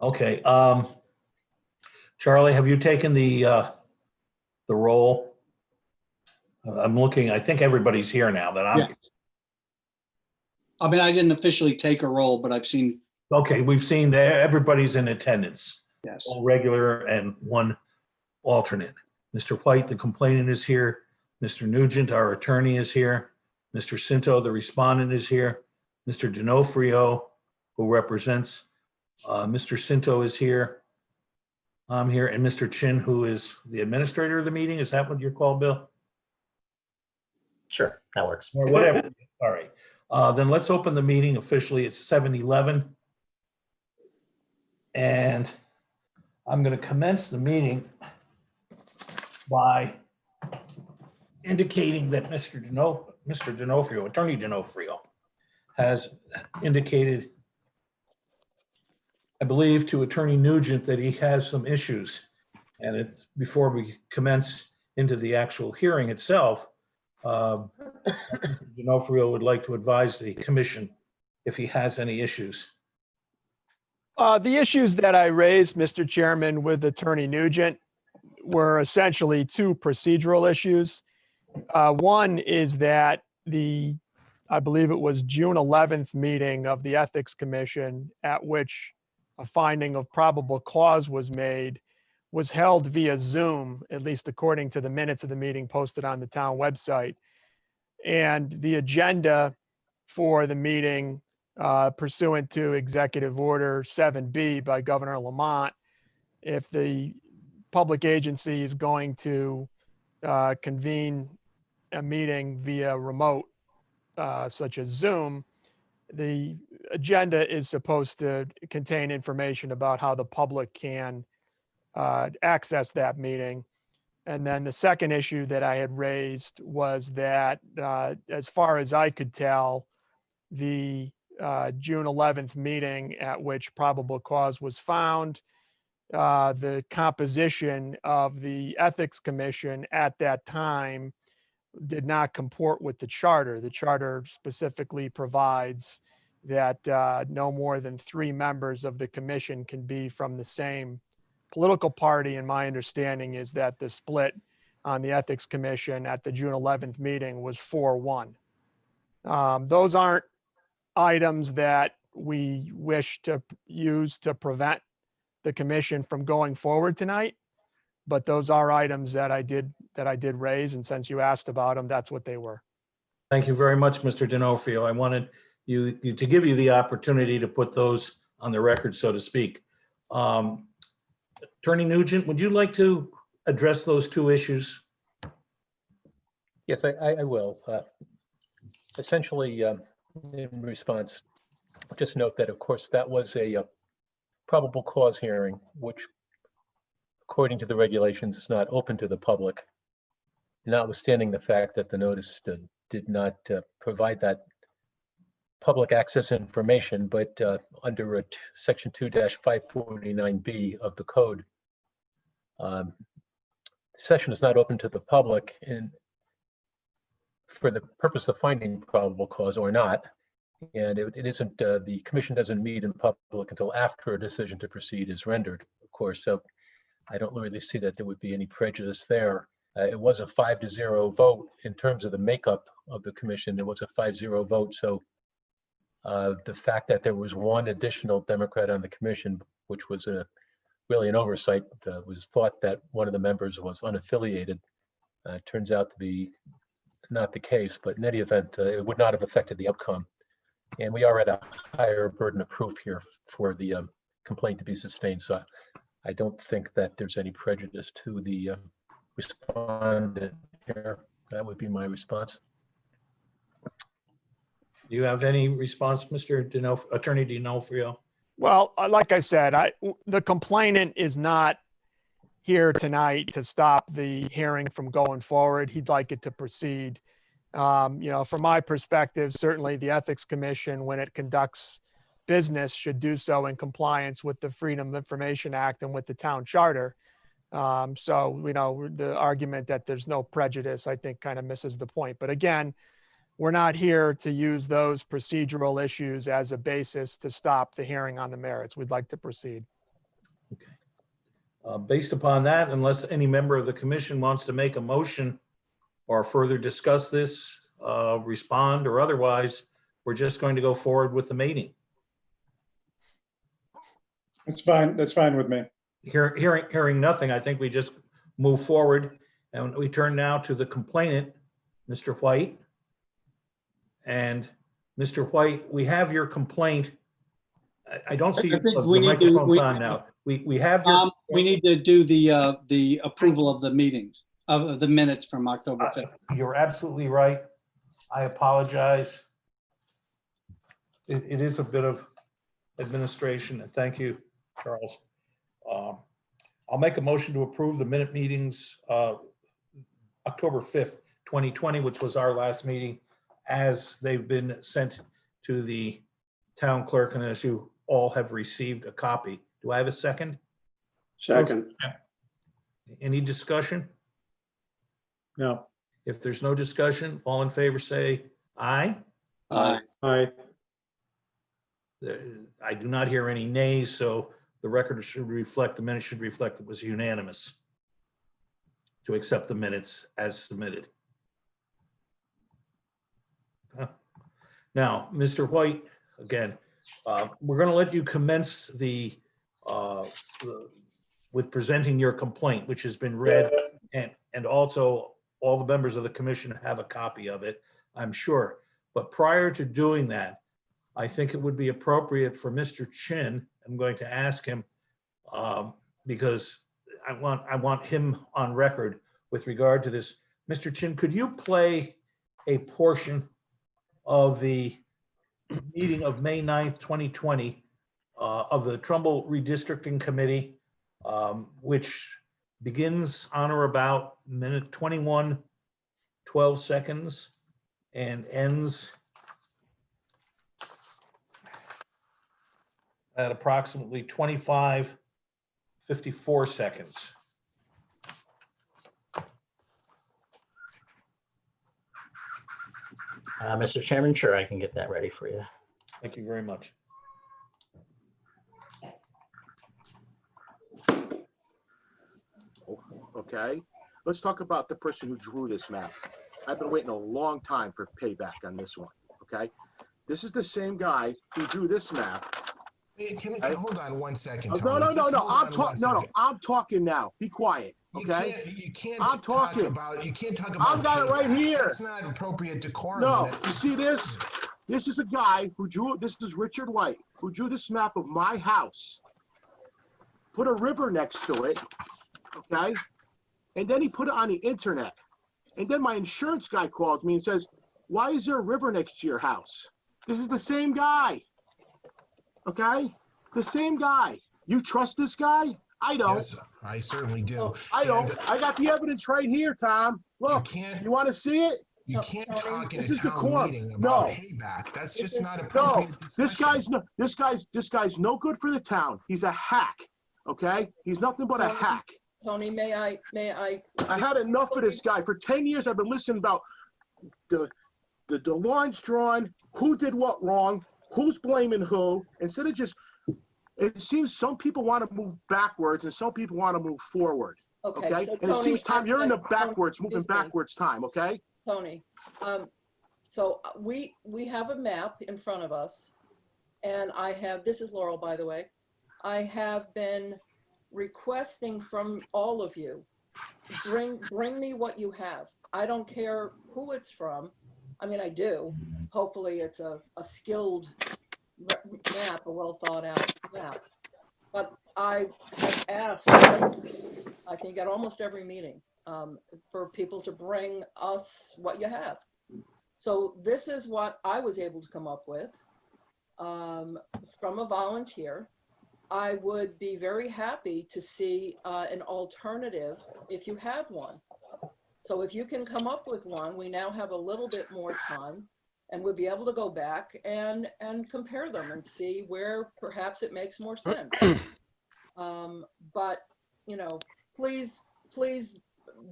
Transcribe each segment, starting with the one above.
Okay. Charlie, have you taken the roll? I'm looking, I think everybody's here now that I'm. Yeah. I mean, I didn't officially take a roll, but I've seen, Okay, we've seen that everybody's in attendance, yes. all regular and one alternate. Mr. White, the complainant, is here. Mr. Nugent, our attorney, is here. Mr. Cinto, the respondent, is here. Mr. D'Onofrio, who represents Mr. Cinto, is here. I'm here, and Mr. Chin, who is the administrator of the meeting. Is that what you're called, Bill? Sure, that works. Or whatever. All right. Then let's open the meeting officially. It's 7:11. And I'm going to commence the meeting by indicating that Mr. D'Onofrio, Attorney D'Onofrio, has indicated, I believe, to Attorney Nugent that he has some issues. And before we commence into the actual hearing itself, Mr. D'Onofrio would like to advise the commission if he has any issues. The issues that I raised, Mr. Chairman, with Attorney Nugent were essentially two procedural issues. One is that I believe it was June 11th meeting of the Ethics Commission at which a finding of probable cause was made was held via Zoom, at least according to the minutes of the meeting posted on the town website. And the agenda for the meeting pursuant to Executive Order 7B by Governor Lamont, if the public agency is going to convene a meeting via remote, such as Zoom, the agenda is supposed to contain information about how the public can access that meeting. And then the second issue that I had raised was that, as far as I could tell, the June 11th meeting at which probable cause was found, the composition of the Ethics Commission at that time did not comport with the charter. The charter specifically provides that no more than 3 members of the commission can be from the same political party. And my understanding is that the split on the Ethics Commission at the June 11th meeting was 4-1. Those aren't items that we wish to use to prevent the commission from going forward tonight, but those are items that I did raise, and since you asked about them, that's what they were. Thank you very much, Mr. D'Onofrio. I wanted you to give you the opportunity to put those on the record, so to speak. Attorney Nugent, would you like to address those two issues? Yes, I will. Essentially, in response, just note that, of course, that was a probable cause hearing, which, according to the regulations, is not open to the public, notwithstanding the fact that the notice did not provide that public access information, but under section 2-549B of the code, the session is not open to the public for the purpose of finding probable cause or not. And it isn't, the commission doesn't meet in public until after a decision to proceed is rendered, of course. So I don't really see that there would be any prejudice there. It was a 5-0 vote in terms of the makeup of the commission. It was a 5-0 vote. So the fact that there was one additional Democrat on the commission, which was really an oversight, was thought that one of the members was unaffiliated. Turns out to be not the case, but in any event, it would not have affected the outcome. And we are at a higher burden of proof here for the complaint to be sustained. So I don't think that there's any prejudice to the respondent here. That would be my response. Do you have any response, Mr. Attorney D'Onofrio? Well, like I said, the complainant is not here tonight to stop the hearing from going forward. He'd like it to proceed. From my perspective, certainly the Ethics Commission, when it conducts business, should do so in compliance with the Freedom of Information Act and with the town charter. The argument that there's no prejudice, I think, kind of misses the point. But again, we're not here to use those procedural issues as a basis to stop the hearing on the merits. We'd like to proceed. Okay. Based upon that, unless any member of the commission wants to make a motion or further discuss this, respond or otherwise, we're just going to go forward with the meeting. That's fine. That's fine with me. Hearing nothing, I think we just move forward, and we turn now to the complainant, Mr. White. And Mr. White, we have your complaint. I don't see I your think the we need to- microphone's on now. We have your. We need to do the approval of the meetings, of the minutes from October 5th. You're absolutely right. I apologize. It is a bit of administration, and thank you, Charles. I'll make a motion to approve the minute meetings, October 5th, 2020, which was our last meeting, as they've been sent to the town clerk, and as you all have received a copy. Do I have a second? Second. Any discussion? No. If there's no discussion, all in favor say aye. Aye. Aye. I do not hear any nays, so the record should reflect, the minutes should reflect it was unanimous to accept the minutes as submitted. Now, Mr. White, again, we're going to let you commence with presenting your complaint, which has been read, and also all the members of the commission have a copy of it, I'm sure. But prior to doing that, I think it would be appropriate for Mr. Chin, I'm going to ask him, because I want him on record with regard to this. Mr. Chin, could you play a portion of the meeting of May 9th, 2020 of the Trumbull Redistricting Committee, which begins on or about minute 21, 12 seconds and ends at approximately 25:54 seconds. Mr. Chairman, sure, I can get that ready for you. Thank you very much. Okay, let's talk about the person who drew this map. I've been waiting a long time for payback on this one, okay? This is the same guy who drew this map. Hold on 1 second. Oh, Tony. no, I'm talking. No, I'm talking now. Be quiet, okay? You can't I'm talking. You can't talk about. I've got it right here. That's not appropriate decorum. No, you see this? This is a guy who drew. This is Richard White, who drew this map of my house. Put a river next to it, okay? And then he put it on the internet. And then my insurance guy calls me and says, "Why is there a river next to your house?" This is the same guy. Okay? The same guy. You trust this guy? I don't. Yes, I certainly do. I don't. I got the evidence right here, Tom. Look, you want to see it? You can't talk in This a is the town core. meeting about No. payback. That's just not No, appropriate. this discussion. guy's no good for the town. He's a hack. Okay? He's nothing but a hack. Tony, may I? I had enough of this guy. For 10 years, I've been listening about the lines drawn, who did what wrong, who's blaming who, instead of just, it seems some people want to move backwards and some people want to move forward. Okay? So And it Tony, seems, Tom, you're in the Tony, backwards, moving excuse me. backwards time, okay? Tony, so we have a map in front of us, and I have, this is Laurel, by the way. I have been requesting from all of you, bring me what you have. I don't care who it's from. I mean, I do. Hopefully it's a skilled map, a well thought out map. But I have asked, I think at almost every meeting, for people to bring us what you have. So this is what I was able to come up with from a volunteer. I would be very happy to see an alternative if you have one. So if you can come up with one, we now have a little bit more time and we'll be able to go back and compare them and see where perhaps it makes more sense. But, you know, please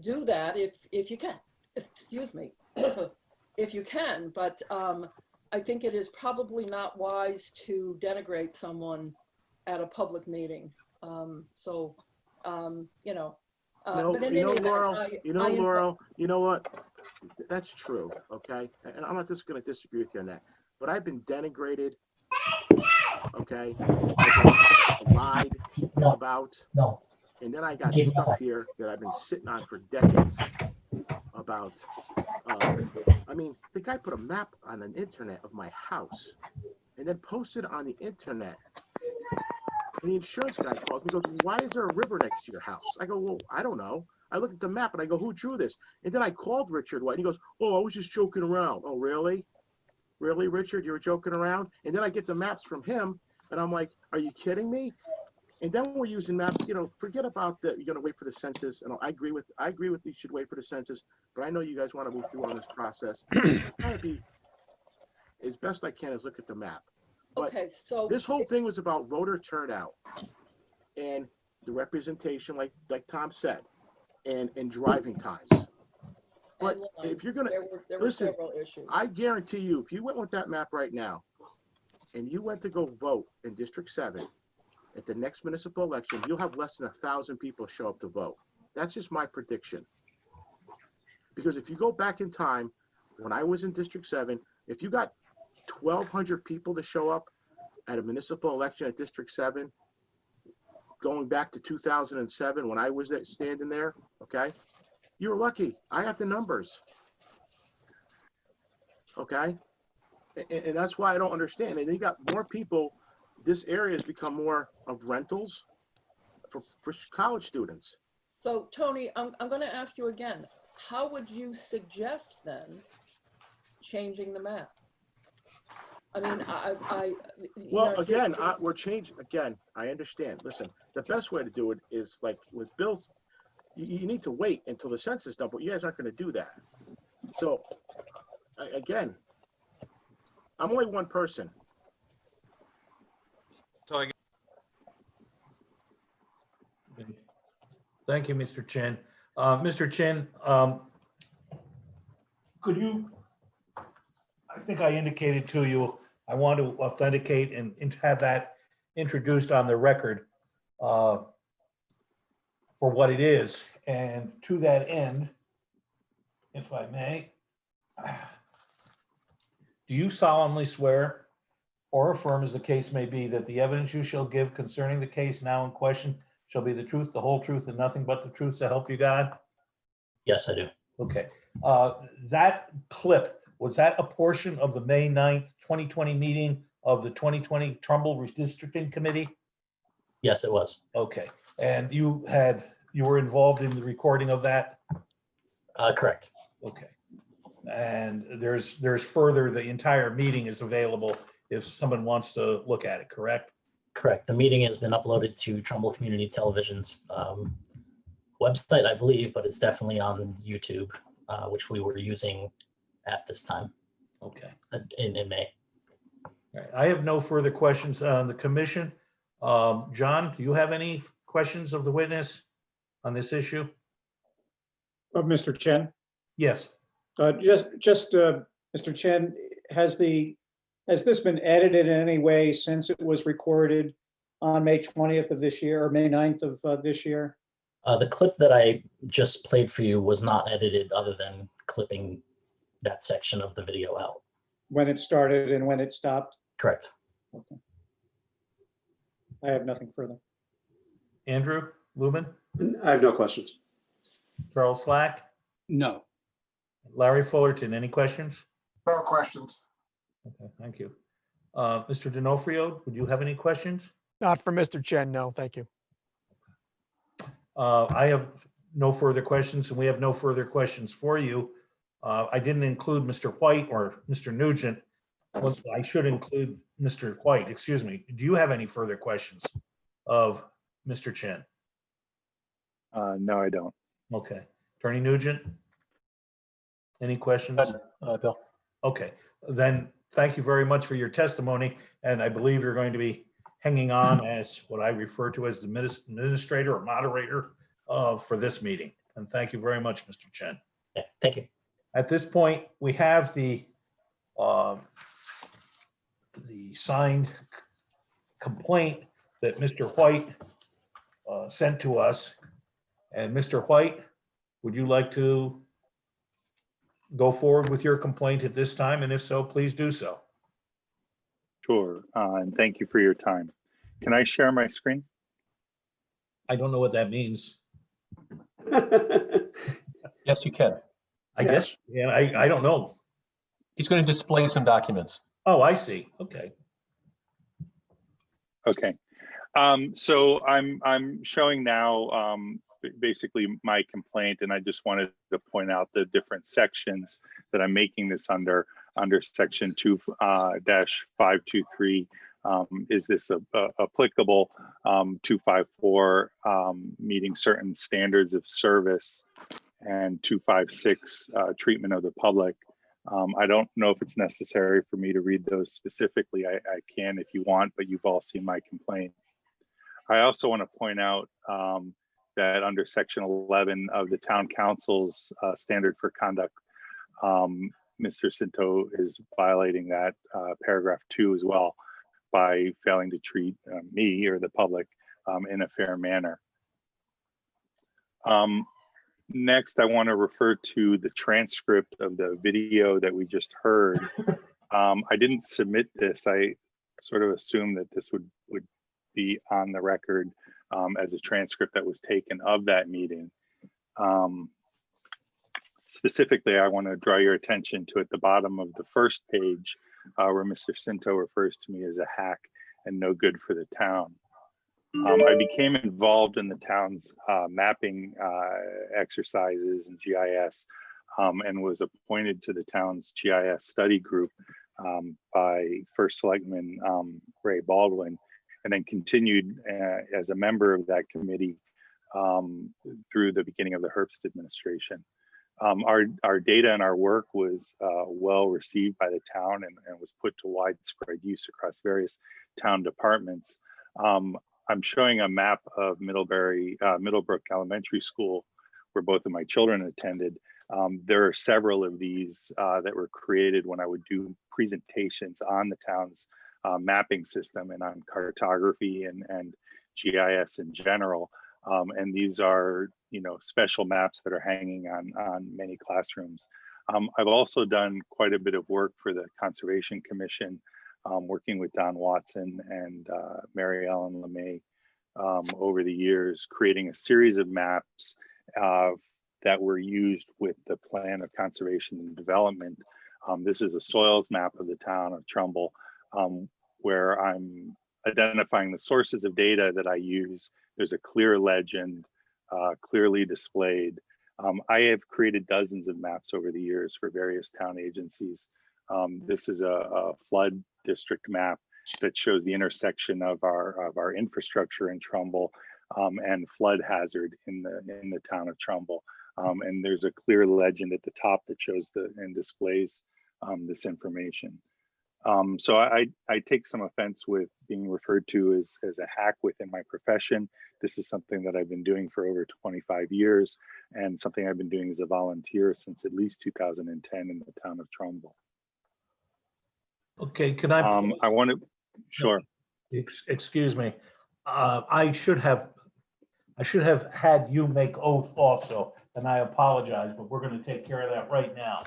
do that if you can. Excuse me, if you can. But I think it is probably not wise to denigrate someone at a public meeting You know. No, but in you know, any event, Laurel, I- Laurel, you know what? That's true, okay? And I'm not just gonna disagree with you on that, but I've been denigrated, okay? I've been lied about, No. and then I got stuff here that I've been sitting on for decades about, I mean, the guy put a map on the internet of my house and then posted on the internet. And the insurance guy calls me and goes, why is there a river next to your house? I go, well, I don't know. I look at the map and I go, who drew this? And then I called Richard White and he goes, oh, I was just joking around. Oh, really? Really, Richard? You were joking around? And then I get the maps from him and I'm like, are you kidding me? And then we're using maps, you know, forget about the, you're going to wait for the census. And I agree with you should wait for the census, but I know you guys want to move through on this process. I'm trying to be as best I can is look at the map. But Okay, so. this whole thing was about voter turnout and the representation, like Tom said, and driving times. But and if you're gonna there were listen, several issues. I guarantee you, if you went with that map right now, and you went to go vote in District 7 at the next municipal election, you'll have less than 1,000 people show up to vote. That's just my prediction. Because if you go back in time, when I was in District 7, if you got 1,200 people to show up at a municipal election at District 7, going back to 2007 when I was standing there, okay, you were lucky. I got the numbers, okay, and that's why I don't understand. And you got more people. This area has become more of rentals for college students. So Tony, I'm going to ask you again. How would you suggest then changing the map? I mean, Well, again, we're changing. Again, I understand. Listen, the best way to do it is like with Bill's. You need to wait until the census is done, but you guys aren't going to do that. So, again, I'm only one person. Thank you, Mr. Chen. Mr. Chen, could you, I think I indicated to you, I want to authenticate and have that introduced on the record for what it is. And to that end, if I may, do you solemnly swear or affirm, as the case may be, that the evidence you shall give concerning the case now in question shall be the truth, the whole truth, and nothing but the truth, so help you God? Yes, I do. Okay. That clip, was that a portion of the May 9th, 2020 meeting of the 2020 Trumbull Redistricting Committee? Yes, it was. Okay. And you were involved in the recording of that? Correct. Okay. And there's further, the entire meeting is available if someone wants to look at it, correct? Correct. The meeting has been uploaded to Trumbull Community Television's website, I believe, but it's definitely on YouTube, which we were using at this time. Okay. In May. All right. I have no further questions on the commission. John, do you have any questions of the witness on this issue? Of Mr. Chen? Yes. Mr. Chen, has this been edited in any way since it was recorded on May 20th of this year or May 9th of this year? The clip that I just played for you was not edited other than clipping that section of the video out. When it started and when it stopped? Correct. Okay. I have nothing further. Andrew Lubin, I have no questions. Charles Slack, No. Larry Fullerton, any questions? No questions. Okay, thank you. Mr. D'Onofrio, would you have any questions? Not for Mr. Chen, no, thank you. I have no further questions, and we have no further questions for you. I didn't include Mr. White or Mr. Nugent. Well, I should include Mr. White, excuse me. Do you have any further questions of Mr. Chen? No, I don't. Okay. Attorney Nugent? Any questions? Bill. Okay, then thank you very much for your testimony, and I believe you're going to be hanging on as what I refer to as the administrator or moderator for this meeting. And thank you very much, Mr. Chen. Yeah, thank you. At this point, we have the signed complaint that Mr. White sent to us. And Mr. White, would you like to go forward with your complaint at this time? And if so, please do so. Sure. And thank you for your time. Can I share my screen? I don't know what that means. Yes, you can. I guess, yeah, I don't know. He's going to display some documents. Oh, I see. Okay. Okay. So I'm showing now basically my complaint, and I just wanted to point out the different sections that I'm making this under section 2-523. Is this applicable? 254, meeting certain standards of service, and 256, treatment of the public. I don't know if it's necessary for me to read those specifically. I can if you want, but you've all seen my complaint. I also want to point out that under section 11 of the town council's standard for conduct, Mr. Cinto is violating that paragraph 2 as well by failing to treat me or the public in a fair manner. Next, I want to refer to the transcript of the video that we just heard. I didn't submit this. I sort of assumed that this would be on the record as a transcript that was taken of that meeting. Specifically, I want to draw your attention to at the bottom of the first page where Mr. Cinto refers to me as a hack and no good for the town. I became involved in the town's mapping exercises and GIS and was appointed to the town's GIS study group by First Selectman Ray Baldwin, and then continued as a member of that committee through the beginning of the Herbst administration. Our data and our work was well received by the town and was put to widespread use across various town departments. I'm showing a map of Middlebrook Elementary School, where both of my children attended. There are several of these that were created when I would do presentations on the town's mapping system and on cartography and GIS in general. And these are, special maps that are hanging on many classrooms. I've also done quite a bit of work for the Conservation Commission, working with Don Watson and Mary Ellen LeMay over the years, creating a series of maps that were used with the Plan of Conservation and Development. This is a soils map of the town of Trumbull, where I'm identifying the sources of data that I use. There's a clear legend, clearly displayed. I have created dozens of maps over the years for various town agencies. This is a flood district map that shows the intersection of our infrastructure in Trumbull and flood hazard in the town of Trumbull. And there's a clear legend at the top that shows and displays this information. So I take some offense with being referred to as a hack within my profession. This is something that I've been doing for over 25 years and something I've been doing as a volunteer since at least 2010 in the town of Trumbull. Okay, can I? I want to, sure. Excuse me. I should have had you make oath also, and I apologize, but we're going to take care of that right now.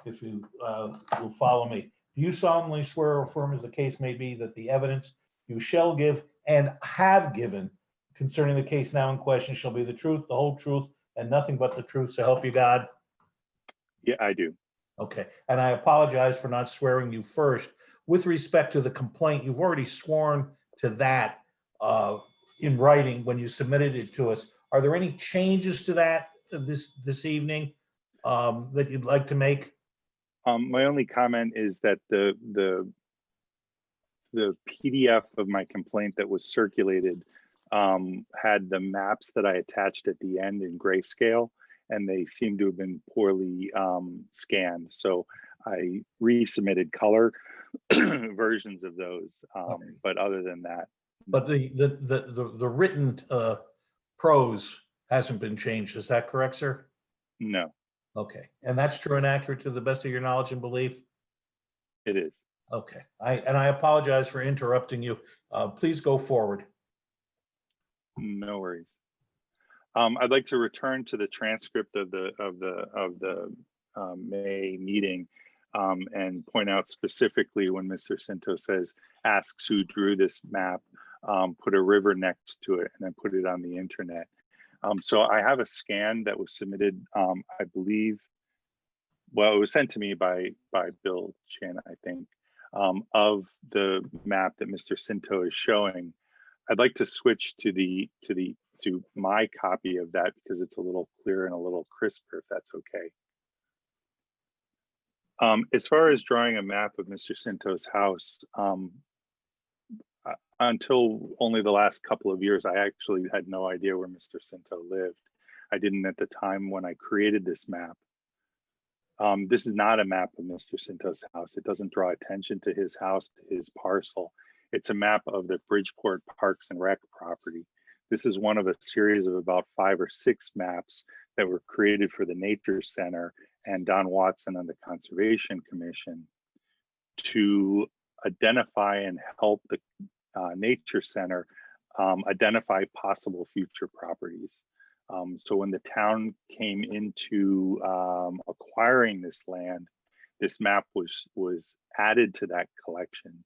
If you will follow me. Do you solemnly swear or affirm, as the case may be, that the evidence you shall give and have given concerning the case now in question shall be the truth, the whole truth, and nothing but the truth, so help you God? Yeah, I do. Okay, and I apologize for not swearing you first. With respect to the complaint, you've already sworn to that in writing when you submitted it to us. Are there any changes to that this evening that you'd like to make? My only comment is that the PDF of my complaint that was circulated had the maps that I attached at the end in grayscale, and they seem to have been poorly scanned. So I resubmitted color versions of those, Okay. but other than that. But the written prose hasn't been changed. Is that correct, sir? No, Okay, and that's true and accurate to the best of your knowledge and belief? it is. Okay, I apologize for interrupting you. Please go forward. No worries. I'd like to return to the transcript of the May meeting and point out specifically when Mr. Cinto says, asks who drew this map, put a river next to it, and then put it on the internet. So I have a scan that was submitted, I believe, well, it was sent to me by Bill Chin, I think, of the map that Mr. Cinto is showing. I'd like to switch to my copy of that because it's a little clearer and a little crisper, if that's okay. As far as drawing a map of Mr. Cinto's house, until only the last couple of years, I actually had no idea where Mr. Cinto lived. I didn't at the time when I created this map. This is not a map of Mr. Cinto's house. It doesn't draw attention to his house, to his parcel. It's a map of the Bridgeport Parks and Rec property. This is one of a series of about 5 or 6 maps that were created for the Nature Center and Don Watson and the Conservation Commission to identify and help the Nature Center identify possible future properties. So when the town came into acquiring this land, this map was added to that collection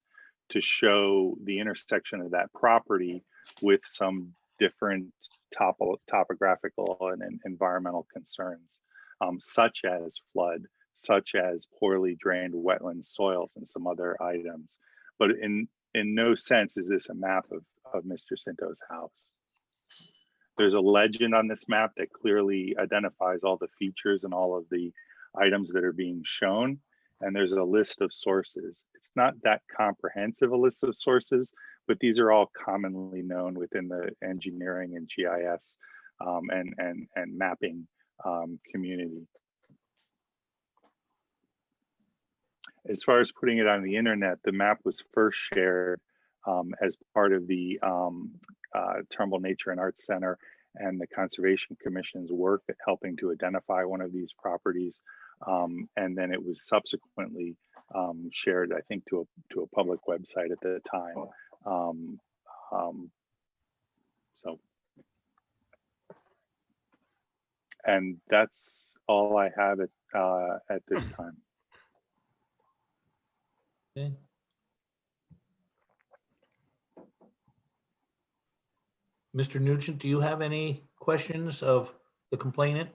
to show the intersection of that property with some different topographical and environmental concerns, such as flood, such as poorly drained wetland soils and some other items. But in no sense is this a map of Mr. Cinto's house. There's a legend on this map that clearly identifies all the features and all of the items that are being shown. And there's a list of sources. It's not that comprehensive a list of sources, but these are all commonly known within the engineering and GIS and mapping community. As far as putting it on the internet, the map was first shared as part of the Trumbull Nature and Arts Center and the Conservation Commission's work at helping to identify one of these properties. And then it was subsequently shared, I think, to a public website at the time. And that's all I have at this time. Okay. Mr. Nugent, do you have any questions of the complainant?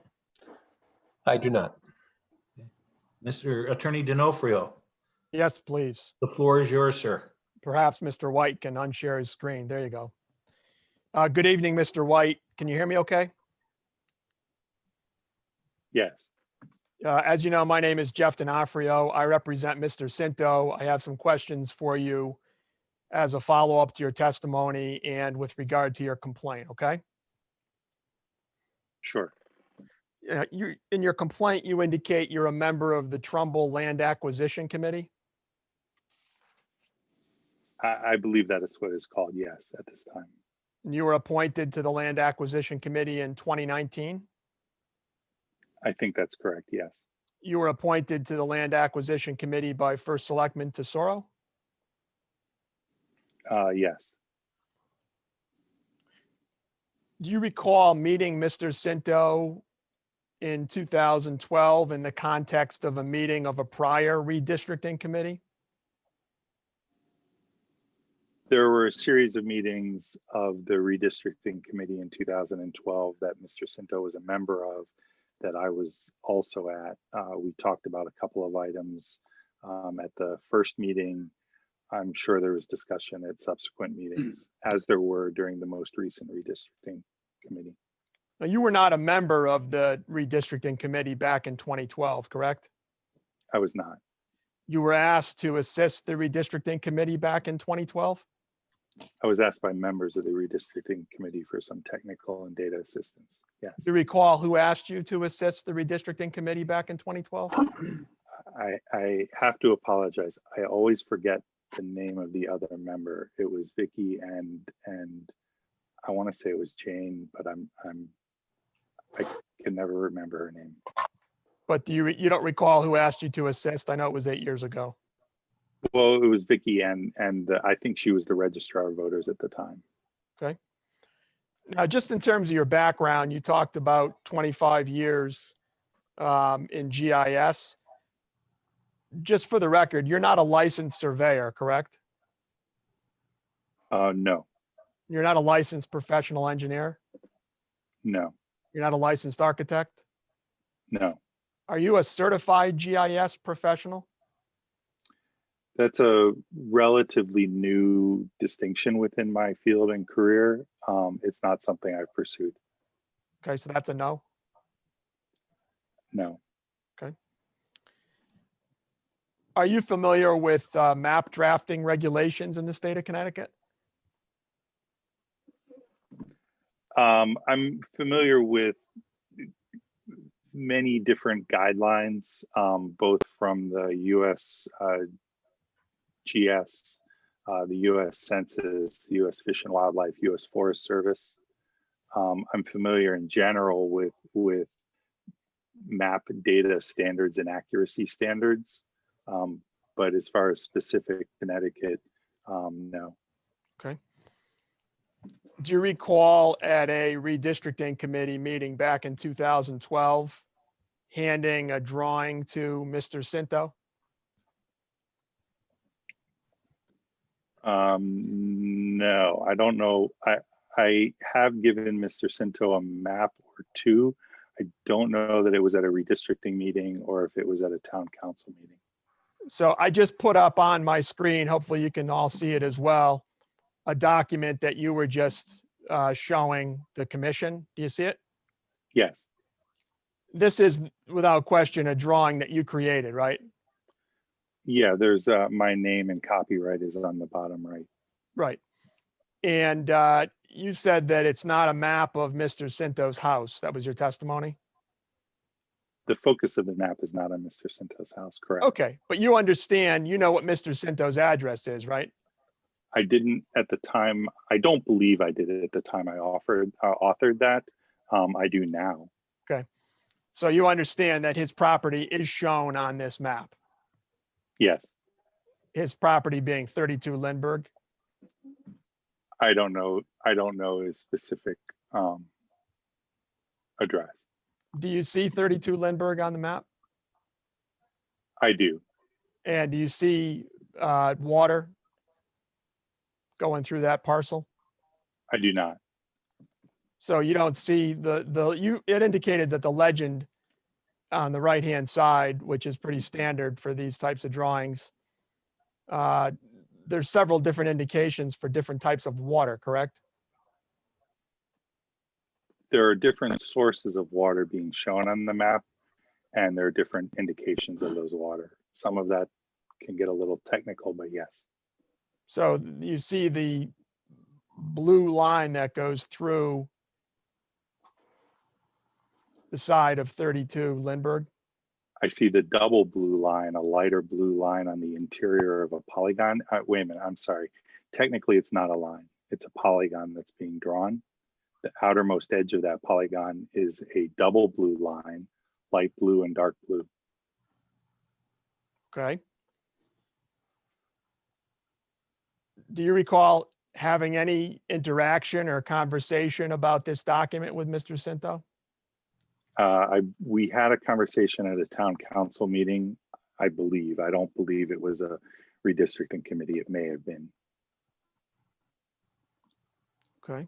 I do not. Mr. Attorney D'Onofrio, Yes, please. the floor is yours, sir. Perhaps Mr. White can unshare his screen. There you go. Good evening, Mr. White. Can you hear me okay? Yes. As you know, my name is Jeff D'Onofrio. I represent Mr. Cinto. I have some questions for you as a follow-up to your testimony and with regard to your complaint, okay? Sure. In your complaint, you indicate you're a member of the Trumbull Land Acquisition Committee? I believe that is what it's called, yes, at this time. And you were appointed to the Land Acquisition Committee in 2019? I think that's correct, yes. You were appointed to the Land Acquisition Committee by First Selectman Tesoro? Yes. Do you recall meeting Mr. Cinto in 2012 in the context of a meeting of a prior redistricting committee? There were a series of meetings of the redistricting committee in 2012 that Mr. Cinto was a member of that I was also at. We talked about a couple of items at the first meeting. I'm sure there was discussion at subsequent meetings, as there were during the most recent redistricting committee. Now, you were not a member of the redistricting committee back in 2012, correct? I was not. You were asked to assist the redistricting committee back in 2012? I was asked by members of the redistricting committee for some technical and data assistance. Yes. Do you recall who asked you to assist the redistricting committee back in 2012? I have to apologize. I always forget the name of the other member. It was Vicky and I want to say it was Jane, but I can never remember her name. But you don't recall who asked you to assist? I know it was 8 years ago. Well, it was Vicky and I think she was the registrar of voters at the time. Okay. Now, just in terms of your background, you talked about 25 years in GIS. Just for the record, you're not a licensed surveyor, correct? No, You're not a licensed professional engineer? no, You're not a licensed architect? no. Are you a certified GIS professional? That's a relatively new distinction within my field and career. It's not something I've pursued. Okay, so that's a no. No. Are you familiar with map drafting regulations in the state of Connecticut? I'm familiar with many different guidelines, both from the US GS, the US Census, the US Fish and Wildlife, US Forest Service. I'm familiar in general with map data standards and accuracy standards. But as far as specific Connecticut, no. Okay. Do you recall at a redistricting committee meeting back in 2012, handing a drawing to Mr. Cinto? No, I don't know. I have given Mr. Cinto a map or two. I don't know that it was at a redistricting meeting or if it was at a town council meeting. So I just put up on my screen, hopefully you can all see it as well, a document that you were just showing the commission. Do you see it? Yes, This is without question a drawing that you created, right? yeah, there's my name and copyright is on the bottom right. Right. And you said that it's not a map of Mr. Cinto's house. That was your testimony? The focus of the map is not on Mr. Cinto's house, correct? Okay, but you understand, you know what Mr. Cinto's address is, right? I didn't at the time. I don't believe I did it at the time I authored that. I do now. Okay. So you understand that his property is shown on this map, Yes, his property being 32 Lindbergh? I don't know. I don't know his specific address. Do you see 32 Lindbergh on the map? I do. And do you see water going through that parcel? I do not. So you don't see it indicated that the legend on the right-hand side, which is pretty standard for these types of drawings, there's several different indications for different types of water, correct? There are different sources of water being shown on the map, and there are different indications of those water. Some of that can get a little technical, but yes. So you see the blue line that goes through the side of 32 Lindbergh? I see the double blue line, a lighter blue line on the interior of a polygon. Wait a minute, I'm sorry. Technically, it's not a line. It's a polygon that's being drawn. The outermost edge of that polygon is a double blue line, light blue and dark blue. Okay. Do you recall having any interaction or conversation about this document with Mr. Cinto? We had a conversation at a town council meeting, I believe. I don't believe it was a redistricting committee. It may have been. Okay.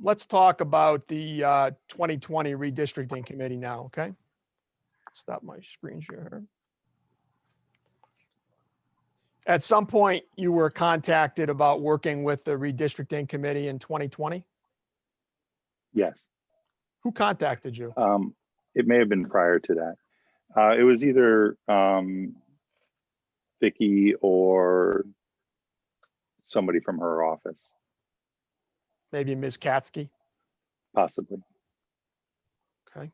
Let's talk about the 2020 redistricting committee now, okay? Stop my screen share here. At some point, you were contacted about working with the redistricting committee in 2020? Yes. Who contacted you? It may have been prior to that. It was either Vicki or somebody from her office, Maybe Ms. Katsky? possibly. Okay.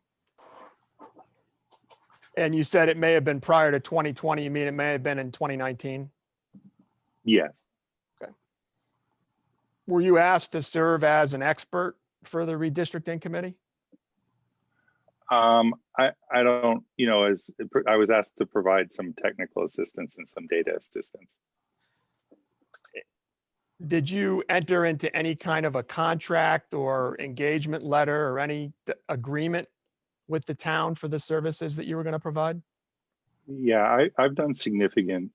And you said it may have been prior to 2020. You mean it may have been in 2019? Yes. Were you asked to serve as an expert for the redistricting committee? I don't, as I was asked to provide some technical assistance and some data assistance. did you enter into any kind of a contract or engagement letter or any agreement with the town for the services that you were going to provide? Yeah, I've done significant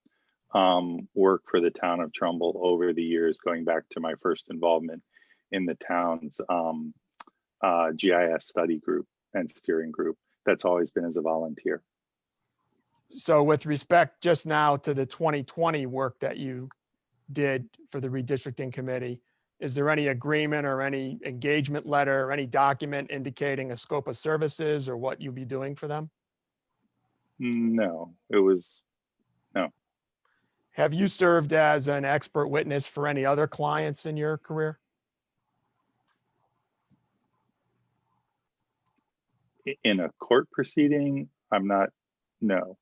work for the town of Trumbull over the years, going back to my first involvement in the town's GIS study group and steering group. That's always been as a volunteer. So with respect just now to the 2020 work that you did for the redistricting committee, is there any agreement or any engagement letter or any document indicating a scope of services or what you'll be doing for them? No, it was, no. Have you served as an expert witness for any other clients in your career? In a court proceeding, I'm not, no.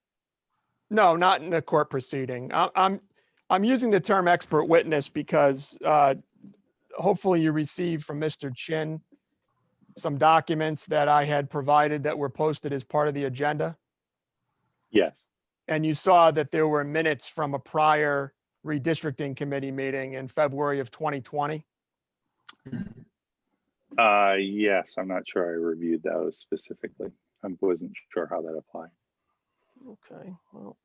No, not in a court proceeding. I'm using the term expert witness because hopefully you received from Mr. Chin some documents that I had provided that were posted as part of the agenda. Yes, And you saw that there were minutes from a prior redistricting committee meeting in February of 2020. yes, I'm not sure I reviewed those specifically. I wasn't sure how that applied. Okay, well.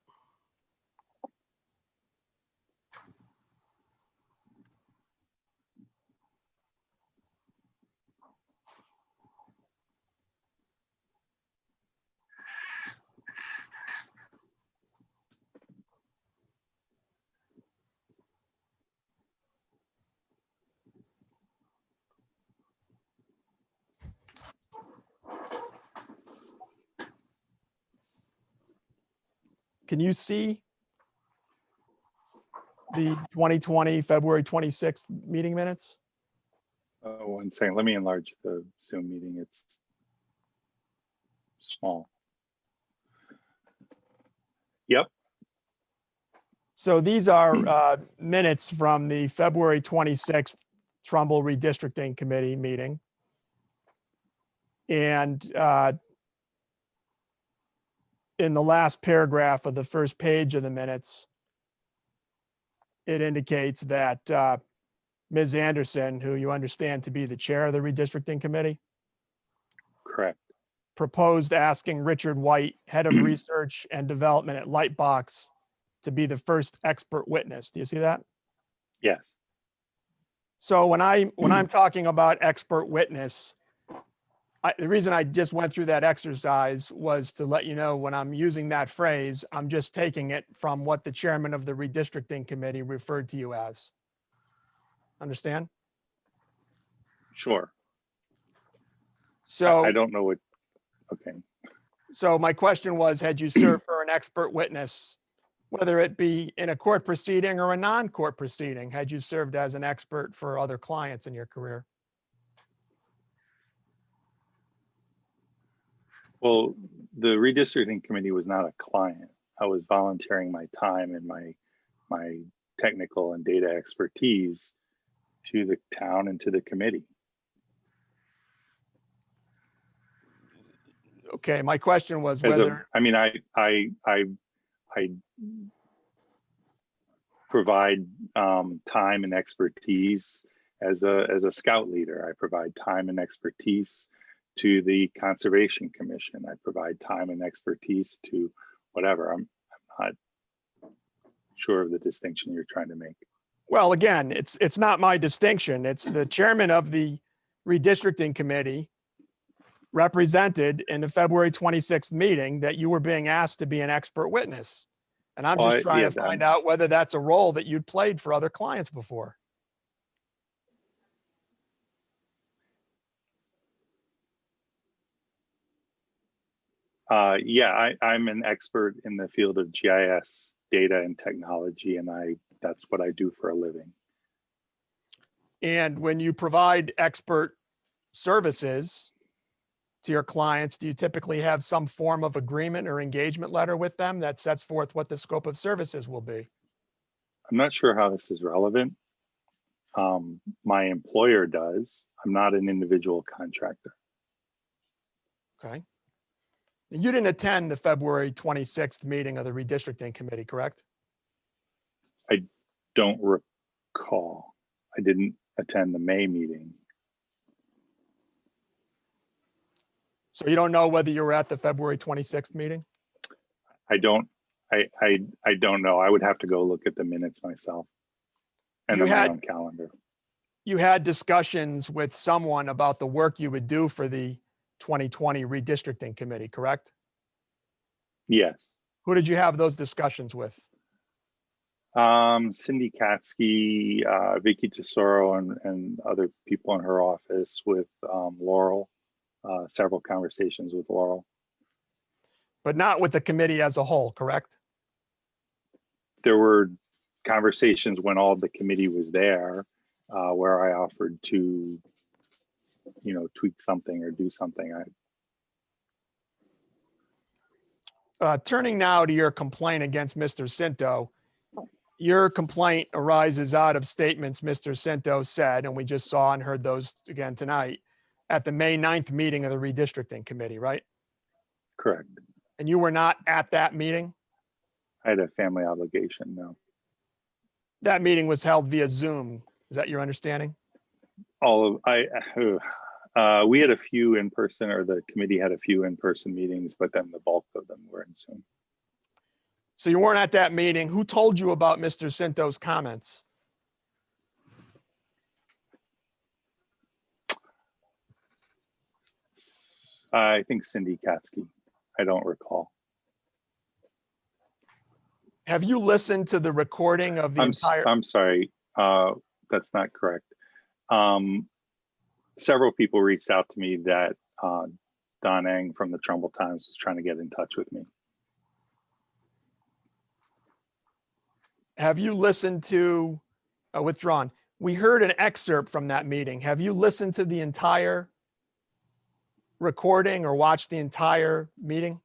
Can you see the 2020 February 26th meeting minutes? Oh, 1 second, let me enlarge the Zoom meeting. It's small. Yep, So these are minutes from the February 26th Trumbull Redistricting Committee meeting. And in the last paragraph of the first page of the minutes, it indicates that Ms. Anderson, who you understand to be the chair of the Redistricting Committee, correct. proposed asking Richard White, head of research and development at Lightbox, to be the first expert witness. Do you see that? Yes, So when I'm talking about expert witness, the reason I just went through that exercise was to let you know when I'm using that phrase, I'm just taking it from what the chairman of the redistricting committee referred to you as. Understand? sure. So I don't know what, okay. So my question was, had you served for an expert witness, whether it be in a court proceeding or a non-court proceeding, had you served as an expert for other clients in your career? Well, the redistricting committee was not a client. I was volunteering my time and my technical and data expertise to the town and to the committee. Okay, my question was As whether, I mean, I provide time and expertise as a scout leader. I provide time and expertise to the Conservation Commission. I provide time and expertise to whatever. I'm not sure of the distinction you're trying to make. well, again, it's not my distinction. It's the chairman of the redistricting committee represented in the February 26th meeting that you were being asked to be an expert witness. And I'm just trying to find out whether that's a role that you'd played for other clients before. Yeah, I'm an expert in the field of GIS data and technology, and that's what I do for a living. And when you provide expert services to your clients, do you typically have some form of agreement or engagement letter with them that sets forth what the scope of services will be? I'm not sure how this is relevant. My employer does. I'm not an individual contractor. Okay. You didn't attend the February 26th meeting of the redistricting committee, correct? Don't recall. didn't attend the May meeting. So you don't know whether you were at the February 26th meeting? I don't know. I would have to go look at the minutes myself and You on my had- own calendar. You had discussions with someone about the work you would do for the 2020 Redistricting Committee, correct? Yes. Who did you have those discussions with? Cindy Katsky, Vicky Tesoro, and other people in her office with Laurel, several conversations with Laurel. But not with the committee as a whole, correct? There were conversations when all the committee was there, where I offered to, tweak something or do something. Turning now to your complaint against Mr. Cinto, your complaint arises out of statements Mr. Cinto said, and we just saw and heard those again tonight, at the May 9th meeting of the Redistricting Committee, right? Correct. And you were not at that meeting? I had a family obligation, no. That meeting was held via Zoom. Is that your understanding? We had a few in person, or the committee had a few in-person meetings, but then the bulk of them were in Zoom. So you weren't at that meeting. Who told you about Mr. Cinto's comments? I think Cindy Katsky. I don't recall. Have you listened to the recording of the entire? I'm sorry. That's not correct. Several people reached out to me that Don Eng from the Trumbull Times was trying to get in touch with me. Have you listened to, withdrawn? We heard an excerpt from that meeting. Have you listened to the entire recording or watched the entire meeting?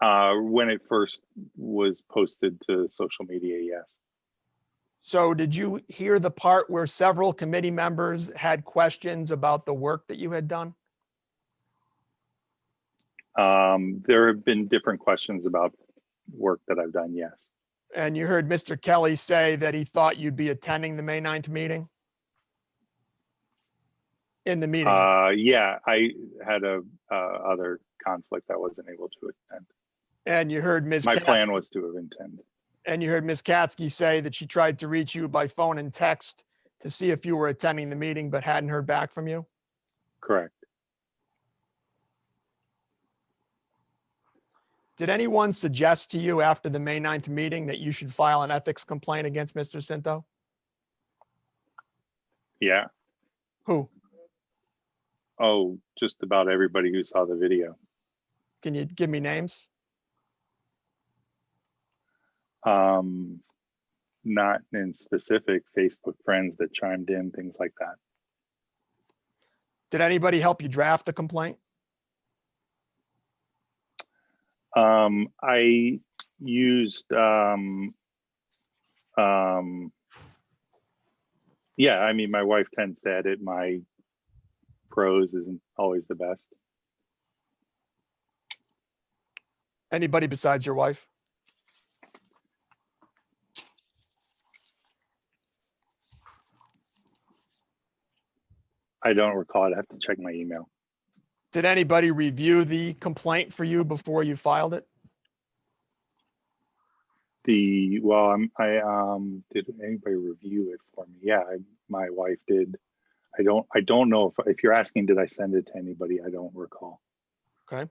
When it first was posted to social media, yes. So did you hear the part where several committee members had questions about the work that you had done? There have been different questions about work that I've done, yes. And you heard Mr. Kelly say that he thought you'd be attending the May 9th meeting? In the meeting? Yeah, I had a other conflict I wasn't able to attend. And you heard Ms. My Katsky, plan was to have attended. and you heard Ms. Katsky say that she tried to reach you by phone and text to see if you were attending the meeting, but hadn't heard back from you? Correct. Did anyone suggest to you after the May 9th meeting that you should file an ethics complaint against Mr. Cinto? Yeah. Who? Oh, just about everybody who saw the video. Can you give me names? Not in specific, Facebook friends that chimed in, things like that. Did anybody help you draft the complaint? I used, yeah, I mean, my wife tends to edit. My prose isn't always the best. Anybody besides your wife? I don't recall. I'd have to check my email. Did anybody review the complaint for you before you filed it? Well, did anybody review it for me? Yeah, my wife did. I don't know if you're asking, did I send it to anybody? I don't recall. Okay.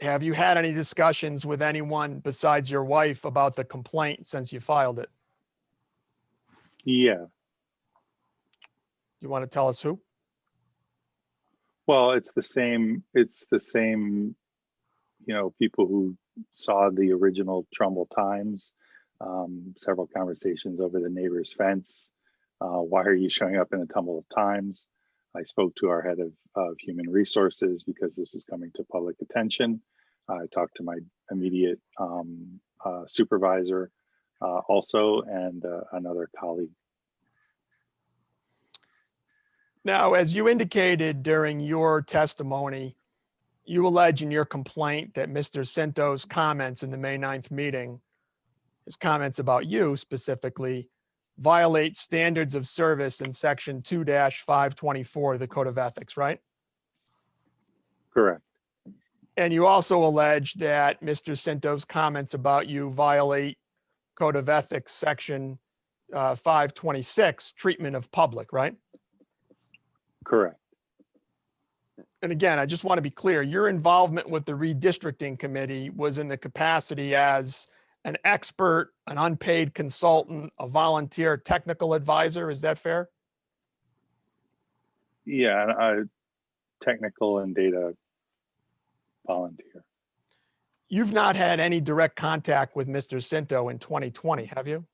Have you had any discussions with anyone besides your wife about the complaint since you filed it? Yeah. You want to tell us who? Well, it's the same, people who saw the original Trumbull Times, several conversations over the neighbor's fence. Why are you showing up in the Trumbull Times? I spoke to our head of human resources because this was coming to public attention. I talked to my immediate supervisor also, and another colleague. Now, as you indicated during your testimony, you allege in your complaint that Mr. Cinto's comments in the May 9th meeting his comments about you specifically violate standards of service in section 2-524 of the Code of Ethics, right? Correct. And you also allege that Mr. Cinto's comments about you violate Code of Ethics, section 526, treatment of public, right? Correct. And again, I just want to be clear, your involvement with the redistricting committee was in the capacity as an expert, an unpaid consultant, a volunteer technical advisor. Is that fair? Yeah, technical and data volunteer. You've not had any direct contact with Mr. Cinto in 2020, have you?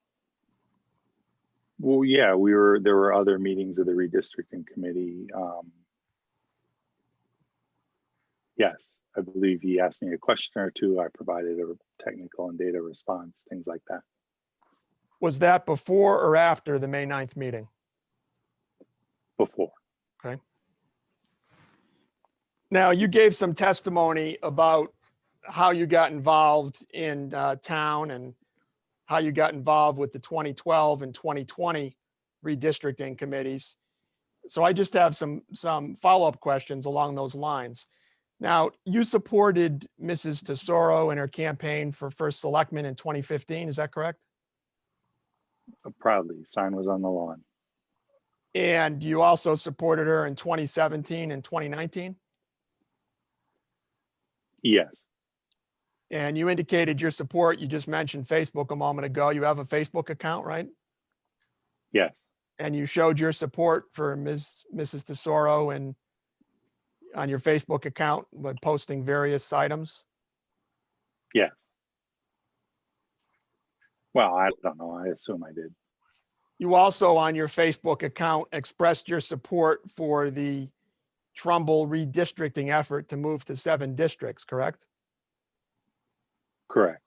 Well, yeah, there were other meetings of the redistricting committee. Yes, I believe he asked me a question or two. I provided a technical and data response, things like that. Was that before or after the May 9th meeting? Before. Okay. Now, you gave some testimony about how you got involved in town and how you got involved with the 2012 and 2020 redistricting committees. So I just have some follow-up questions along those lines. Now, you supported Mrs. Tesoro in her campaign for first selectman in 2015, is that correct? Proudly, sign was on the lawn. And you also supported her in 2017 and 2019? Yes, And you indicated your support. You just mentioned Facebook a moment ago. You have a Facebook account, right? yes, And you showed your support for Mrs. Tesoro and on your Facebook account by posting various items. yes. Well, I don't know. I assume I did. You also on your Facebook account expressed your support for the Trumbull redistricting effort to move to 7 districts, correct? Correct.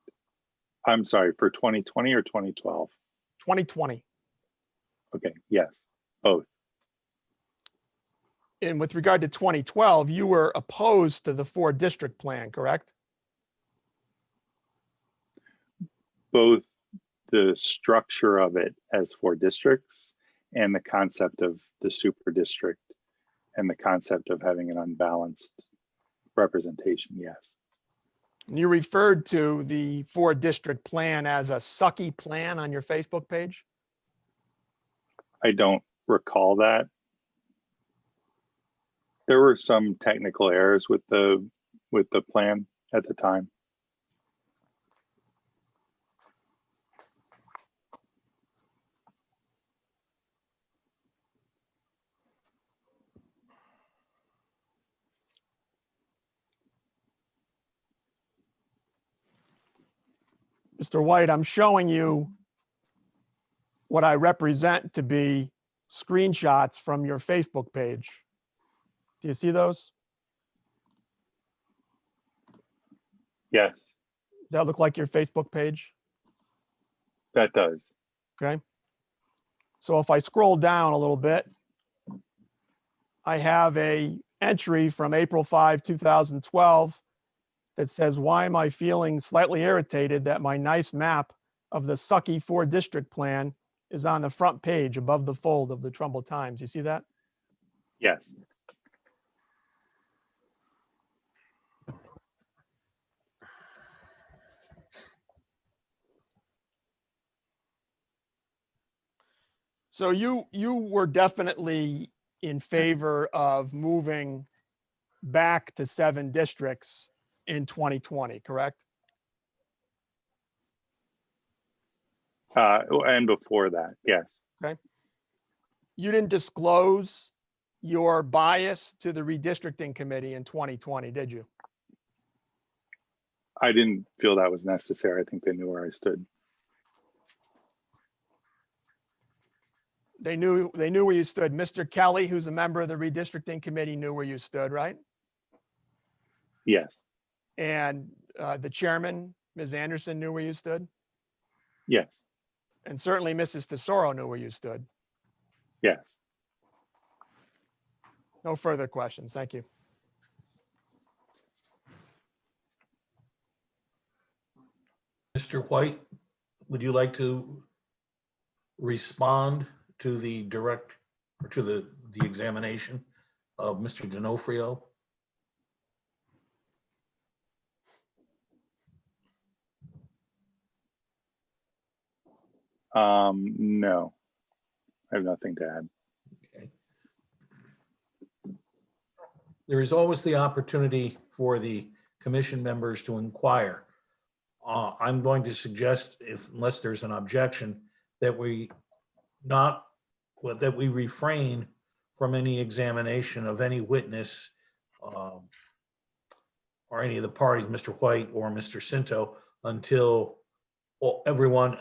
I'm sorry, for 2020 or 2012? 2020. Okay, yes, both. And with regard to 2012, you were opposed to the 4-district plan, correct? Both the structure of it as 4 districts and the concept of the super district and the concept of having an unbalanced representation, yes. You referred to the 4-district plan as a sucky plan on your Facebook page? I don't recall that. There were some technical errors with the plan at the time. Mr. White, I'm showing you what I represent to be screenshots from your Facebook page. Do you see those? Yes, Does that look like your Facebook page? that does. Okay. So if I scroll down a little bit, I have a entry from April 5, 2012 that says, why am I feeling slightly irritated that my nice map of the sucky 4-district plan is on the front page above the fold of the Trumbull Times. You see that? Yes. So you were definitely in favor of moving back to 7 districts in 2020, correct? And before that, yes. Okay. You didn't disclose your bias to the redistricting committee in 2020, did you? I didn't feel that was necessary. I think they knew where I stood. They knew where you stood. Mr. Kelly, who's a member of the redistricting committee, knew where you stood, right? Yes, And the chairman, Ms. Anderson, knew where you stood. yes, And certainly Mrs. Tesoro knew where you stood. yes. No further questions. Thank you. Mr. White, would you like to respond to the direct, or to the examination of Mr. D'Onofrio? No, I have nothing to add. Okay. There is always the opportunity for the commission members to inquire. I'm going to suggest, unless there's an objection, that we refrain from any examination of any witness or any of the parties, Mr. White or Mr. Cinto, until everyone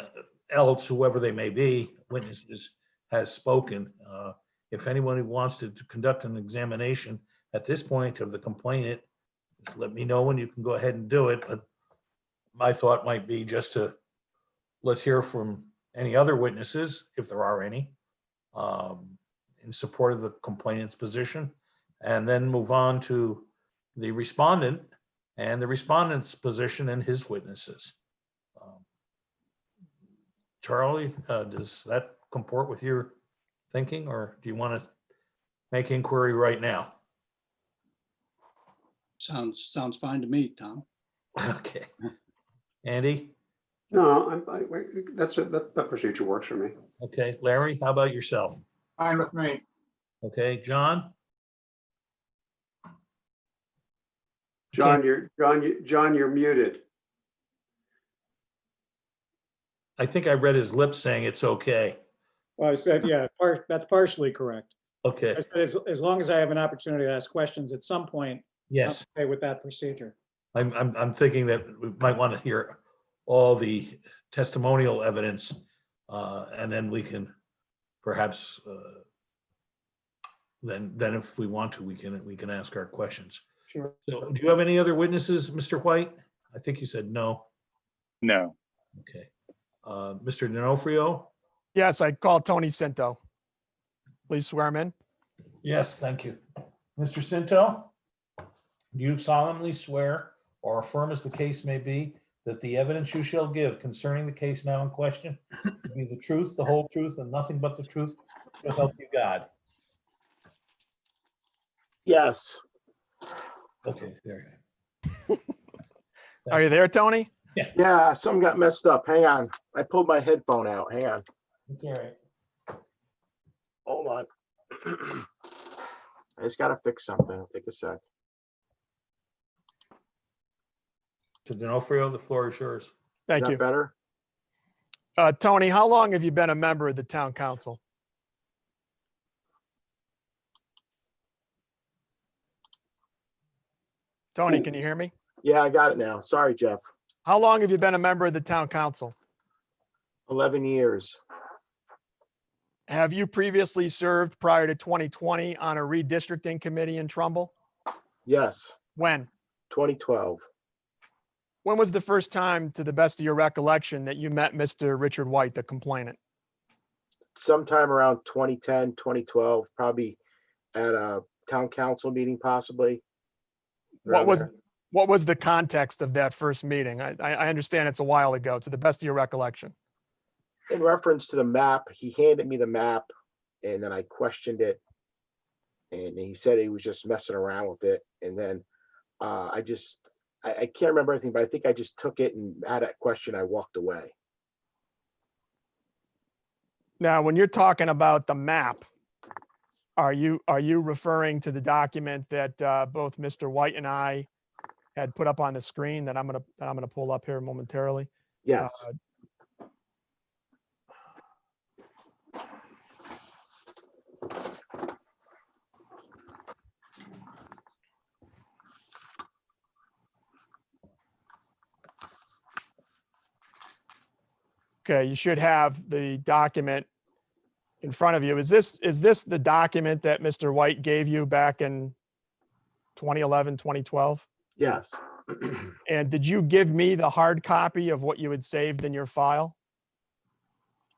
else, whoever they may be, witnesses, has spoken. If anyone who wants to conduct an examination at this point of the complainant, just let me know and you can go ahead and do it. But my thought might be just to, let's hear from any other witnesses, if there are any, in support of the complainant's position, and then move on to the respondent and the respondent's position and his witnesses. Charlie, does that comport with your thinking, or do you want to make inquiry right now? Sounds fine to me, Tom. Okay. Andy? No, that procedure works for me. Okay. Larry, how about yourself? Fine with me. Okay. John? John, you're muted. I think I read his lips saying it's okay. Well, I said, yeah, that's partially correct. Okay. I said, as long as I have an opportunity to ask questions at some point, I'm Yes. okay with that procedure. I'm thinking that we might want to hear all the testimonial evidence, and then we can perhaps, then if we want to, we can ask our questions. Sure. So do you have any other witnesses, Mr. White? I think you said no. No. Okay. Mr. D'Onofrio? Yes, I called Tony Cinto. Please swear him in. Yes, thank you. Mr. Cinto, do you solemnly swear or affirm, as the case may be, that the evidence you shall give concerning the case now in question will be the truth, the whole truth, and nothing but the truth, so help you God? Yes. Okay, there. Are you there, Tony? Yeah, something got messed up. Hang on. I pulled my headphone out. Hang on. It's all right. Hold on. I just gotta fix something. It'll take a sec. Mr. D'Onofrio, the floor is yours. Thank Is that you. better? Tony, how long have you been a member of the town council? Tony, can you hear me? Yeah, I got it now. Sorry, Jeff. How long have you been a member of the town council? 11 years. Have you previously served prior to 2020 on a redistricting committee in Trumbull? Yes, When? 2012. When was the first time, to the best of your recollection, that you met Mr. Richard White, the complainant? Sometime around 2010, 2012, probably at a town council meeting, possibly. What Around there. what was the context of that first meeting? I understand it's a while ago, to the best of your recollection. In reference to the map, he handed me the map and then I questioned it. And he said he was just messing around with it. And then I can't remember everything, but I think I just took it and had that question. I walked away. Now, when you're talking about the map, are you referring to the document that both Mr. White and I had put up on the screen that I'm gonna pull up here momentarily? Yes. Okay, you should have the document in front of you. Is this the document that Mr. White gave you back in 2011, 2012? Yes. And did you give me the hard copy of what you had saved in your file?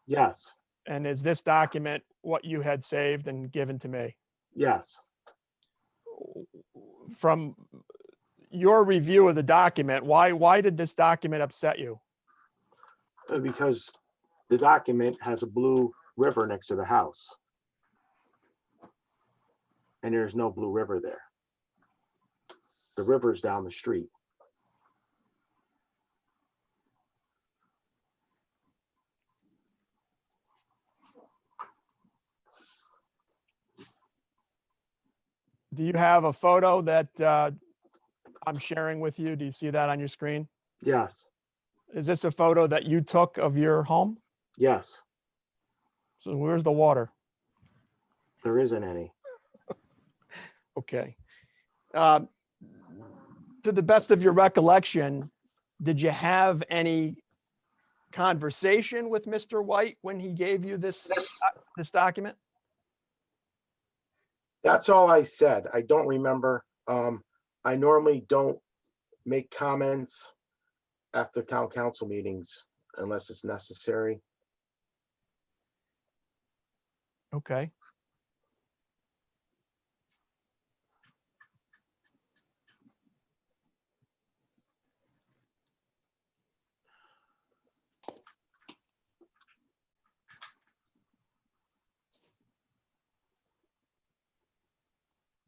Yes. And is this document what you had saved and given to me? Yes. From your review of the document, why did this document upset you? Because the document has a blue river next to the house. And there's no blue river there. The river's down the street. Do you have a photo that I'm sharing with you? Do you see that on your screen? Yes, Is this a photo that you took of your home? yes, So where's the water? there isn't any. Okay. To the best of your recollection, did you have any conversation with Mr. White when he gave you this document? That's all I said. I don't remember. I normally don't make comments after town council meetings unless it's necessary. Okay.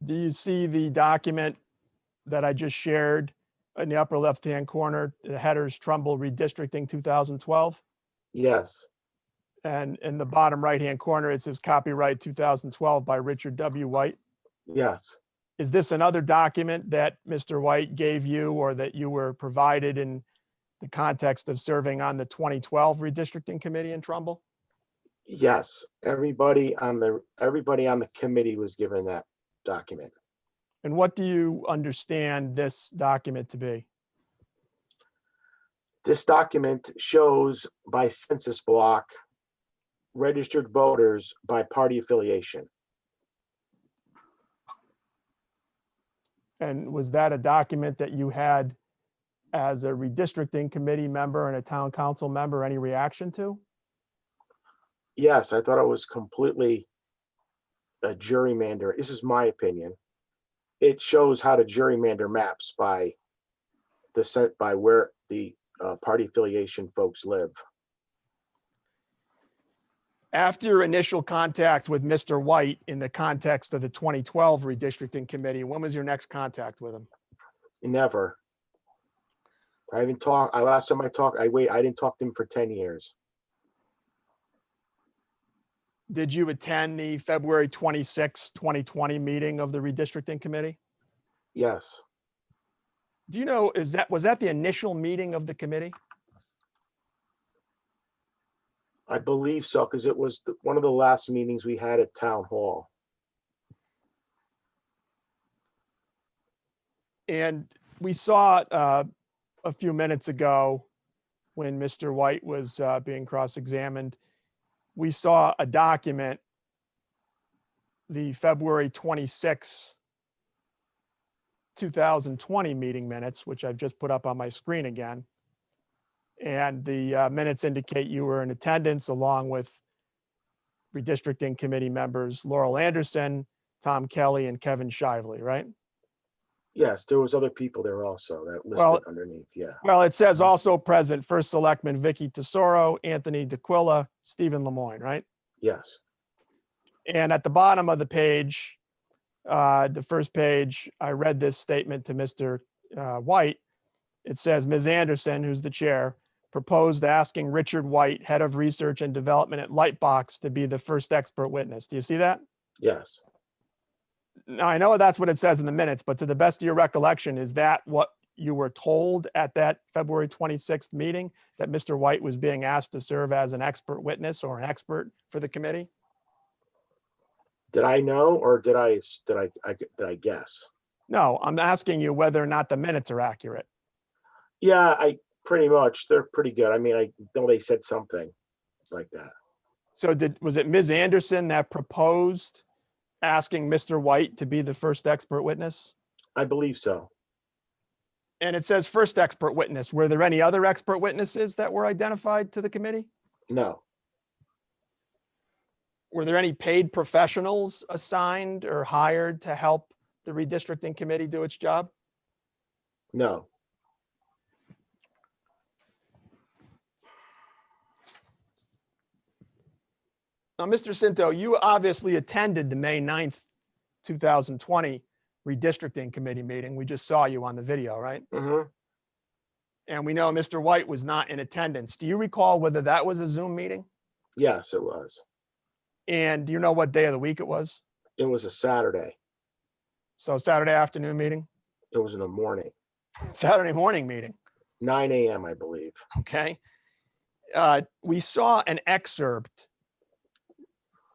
Do you see the document that I just shared in the upper left-hand corner? The headers Trumbull Redistricting 2012. Yes, And in the bottom right-hand corner, it says copyright 2012 by Richard W. White. yes, Is this another document that Mr. White gave you or that you were provided in the context of serving on the 2012 Redistricting Committee in Trumbull? yes. Everybody on the committee was given that document. And what do you understand this document to be? This document shows by census block registered voters by party affiliation. And was that a document that you had as a redistricting committee member and a town council member, any reaction to? Yes, I thought it was completely a gerrymander. This is my opinion. It shows how to gerrymander maps by where the party affiliation folks live. After your initial contact with Mr. White in the context of the 2012 redistricting committee, when was your next contact with him? Never. I haven't talked. Last time I talked, I didn't talk to him for 10 years. Did you attend the February 26, 2020 meeting of the redistricting committee? Yes, Do you know, was that the initial meeting of the committee? I believe so, because it was one of the last meetings we had at town hall. And we saw a few minutes ago when Mr. White was being cross-examined, we saw a document, the February 26, 2020 meeting minutes, which I've just put up on my screen again. And the minutes indicate you were in attendance along with redistricting committee members Laurel Anderson, Tom Kelly, and Kevin Shively, right? Yes, there was other people there also that listed Well- underneath. Yeah, Well, it says also present, First Selectman Vicky Tesoro, Anthony DeQuilla, Stephen Lemoyne, right? yes, And at the bottom of the page, the first page, I read this statement to Mr. White. It says, Ms. Anderson, who's the chair, proposed asking Richard White, head of research and development at Lightbox, to be the first expert witness. Do you see that? yes. Now, I know that's what it says in the minutes, but to the best of your recollection, is that what you were told at that February 26th meeting, that Mr. White was being asked to serve as an expert witness or an expert for the committee? Did I know, or did I guess? No, I'm asking you whether or not the minutes are accurate. Yeah, I pretty much. They're pretty good. I mean, I know they said something like that. So was it Ms. Anderson that proposed asking Mr. White to be the first expert witness? I believe so. And it says first expert witness. Were there any other expert witnesses that were identified to the committee? No, Were there any paid professionals assigned or hired to help the redistricting committee do its job? no. Now, Mr. Cinto, you obviously attended the May 9th, 2020 Redistricting Committee meeting. We just saw you on the video, right? Mm-hmm. And we know Mr. White was not in attendance. Do you recall whether that was a Zoom meeting? Yes, it was. And do you know what day of the week it was? It was a Saturday. So Saturday afternoon meeting, It was in the morning, Saturday morning meeting, 9 a.m., I believe. okay? We saw an excerpt